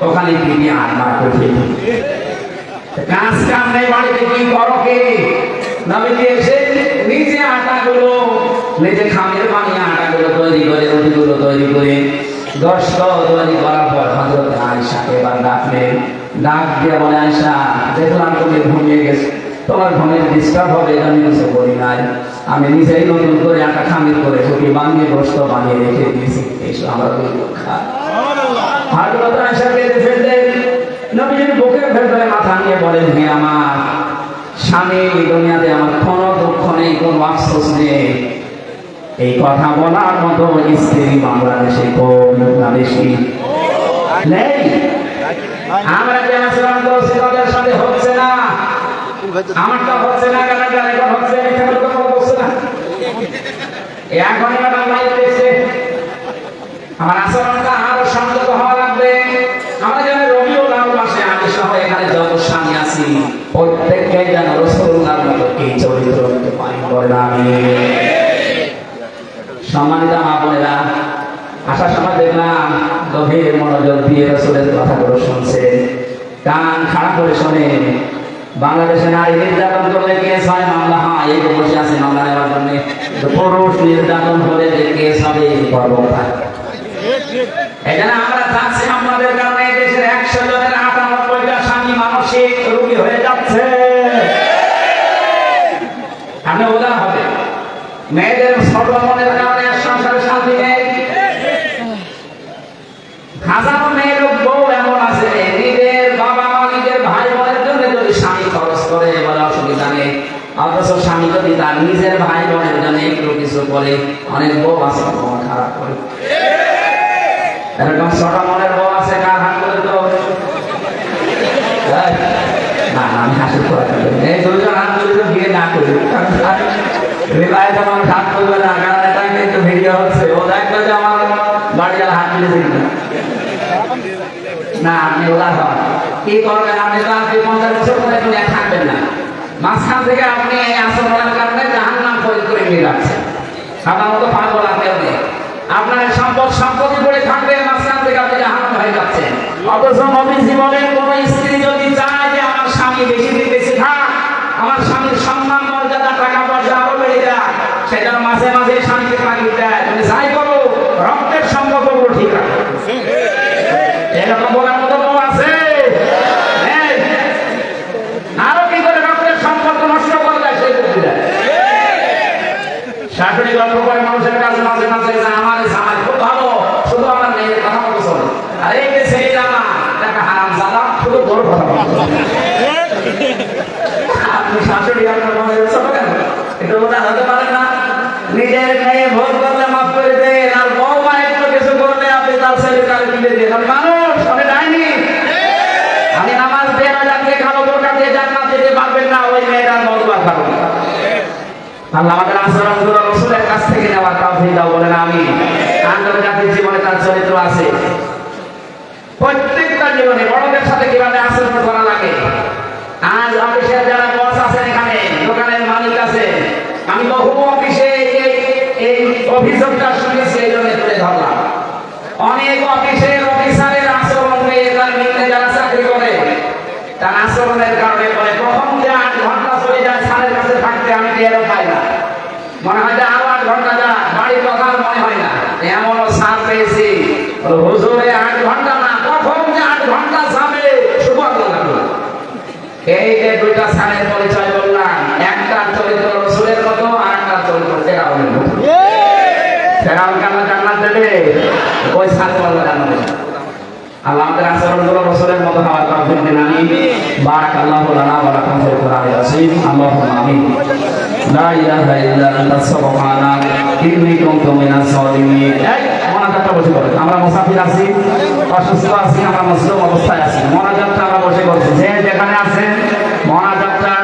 [SPEAKER 1] ওখানে তিনি আর মার করে কাজ কাম নেই, বাড়িতে কি করো কি? নবীজি এসে নিজে আটাগুলো, নিজে খামের বানিয়ে আটাগুলো তৈরি করে, রুটিগুলো তৈরি করে 10টা তৈরি করার পর হযরত আয়েশাকে এবার ডাকলেন। ডাক দিয়ে বলে, আয়েশা দেখলাম তুমি ঘুমিয়ে গেছো, তোমার ঘুমের ডিস্টার্ব হবে আমি কিছু বলি নাই, আমি নিজেই নতুন করে আটা খামির করে রুটি বানিয়ে গোশত বানিয়ে রেখে দিয়েছি, এসো আমরা দুজন খাই। হযরত আয়েশা কেঁদে ফেললেন। নবীজির বুকের ভেতরে মাথা নিয়ে বলেন, হে আমার স্বামী, দুনিয়াতে আমার কোনো দুঃখ নেই, কোনো আফসোস নেই। এই কথা বলার মতো স্ত্রী বাংলাদেশে কম না বেশি নেই। আমরা যে আচরণ করছি তাদের সাথে হচ্ছে না, আমারটা হচ্ছে না, কেন কেন হচ্ছে বলছে না। এখন দেখছে আমার আচরণটা আরো সংযত হওয়া লাগবে। আমরা যেন রবিউল আউয়াল মাসে আমি সহ এখানে যত স্বামী আছি প্রত্যেককে যেন রাসূলুল্লাহর মতো এই চরিত্র নিতে পারি, বলেন আমিন। সম্মানিত মা বোনেরা, আসার সময় দেখলাম গভীর মনোযোগ দিয়ে রাসূলের কথাগুলো শুনছেন, কান খাড়া করে শোনেন। বাংলাদেশে নারী নির্যাতন করলে কেস হয়, মামলা হয়, এই বসে আছে মামলা নেওয়ার জন্য। পুরুষ নির্যাতন হলে যে কেস হবে এখানে আমরা চাচ্ছি আমাদের কারণে দেশের 100 জনের 98টা স্বামী মানসিক রোগী হয়ে যাচ্ছে। আপনি বোঝা হবে মেয়েদের ছোট মনের কারণে সংসারে শান্তি নেই। হাজারো মেয়ের বউ এমন আছে নিজের বাবা মা নিজের ভাই বোনের জন্য যদি স্বামী খরচ করে বলে অসুবিধা নেই, অথচ স্বামী যদি তার নিজের ভাই বোনের জন্য একটু কিছু করে, অনেক বউ আছে মন খারাপ করে। এরকম ছোট মনের বউ আছে, কার হাত করে তো না না আমি হাসি করে এই দুজন হাত করে তো বিয়ে না করি রিলায় যেমন হাত করবে না, কারণ এটা কিন্তু ভিডিও হচ্ছে, ও দেখবে যে আমার বাড়ি যারা হাত তুলেছে না। আপনি ওরা হন কি করবেন? আপনি তো আপনি 50 বছর পরে দুনিয়া থাকবেন না, মাঝখান থেকে আপনি এই আচরণের কারণে জাহান্নাম করে নিয়ে যাচ্ছেন। আপনার মতো পাগল আর কেউ নেই। আপনার সম্পত্তি পড়ে থাকবে, মাঝখান থেকে আপনি জাহান্নাম হয়ে যাচ্ছেন। অথচ নবীজি বলেন, কোন স্ত্রী যদি চায় যে আমার স্বামী বেশি দিন বেশি থাক, আমার স্বামীর সম্মান মর্যাদা টাকা পয়সা আরো বেড়ে যায়, সেটা মাঝে মাঝে স্বামীকে তাগিদ দেয়, তুমি যাই করো রক্তের সম্পর্কগুলো ঠিক রাখো। এরকম বলার মতো বউ আছে? আরো আপনি শাশুড়ি আপনার মনে ছোট কেন? একটু বোঝা হতে পারেন না? নিজের মেয়ে ভোট করলে মাফ করে দেন, আর বৌমা একটু কিছু করলে আপনি তার ছেলের কাছে দিলে দেন। আমি মানুষ, আমি ডাইনি। আমি নামাজ দিয়ে রোজা দিয়ে খাবো, বোরকা দিয়ে জান্নাত যেতে পারবেন না ওই মেয়েটার মতবার কারণ। আল্লাহ আমাদের আচরণগুলো রাসূলের কাছ থেকে নেওয়ার তৌফিক দাও বলেন আমিন। আন্তর্জাতিক জীবনে তার চরিত্র আছে। প্রত্যেকটা জীবনে বড়দের সাথে কিভাবে আচরণ করা লাগে। আজ অফিসের যারা বস আছেন, এখানে দোকানের মালিক আছে, আমি বহু অফিসে এই অভিযোগটা শুনেছি, এই জন্য তুলে ধরলাম। অনেক অফিসের অফিসারের আচরণ নিয়ে তার মিলে যারা চাকরি করে, তার আচরণের কারণে বলে কখন যে 8 ঘন্টা চলে যায় স্যারের কাছে থাকতে, আমি টেরও পাই না। মনে হয় যে আরো 8 ঘন্টা যা, বাড়ির কথা মনে হয় না। এমনও স্যার পেয়েছি হুজুরে 8 ঘন্টা না, কখন যে 8 ঘন্টা যাবে সুবহানাল্লাহ লাগলো। এই যে দুইটা স্যারের পরিচয় বললাম, একটা চরিত্র রাসূলের মতো, আর একটা চরিত্র ফেরাউনের মতো। ফেরাউন কেন জান্নাত দেবে? ওই স্যার বলল জান্নাত দেবে। আল্লাহ আমাদের আচরণগুলো রাসূলের মতো হওয়ার তৌফিক দিন আমিন। বারাকাল্লাহু লানা ওয়া লাকুম ফিল কুরআনিল আযীম। আল্লাহুম্মা আমিন। লা ইলাহা ইল্লা আনতা সুবহানাক ইন্নী কুনতু মিনাজ জালিমিন। এই মোনাজাতটা বসে করেন। আমরা মুসাফির আছি, অসুস্থ আছি, আমরা মুসলিম অবস্থায় আছি। মোনাজাতটা আমরা বসে করছি। যে যেখানে আছেন মোনাজাতটা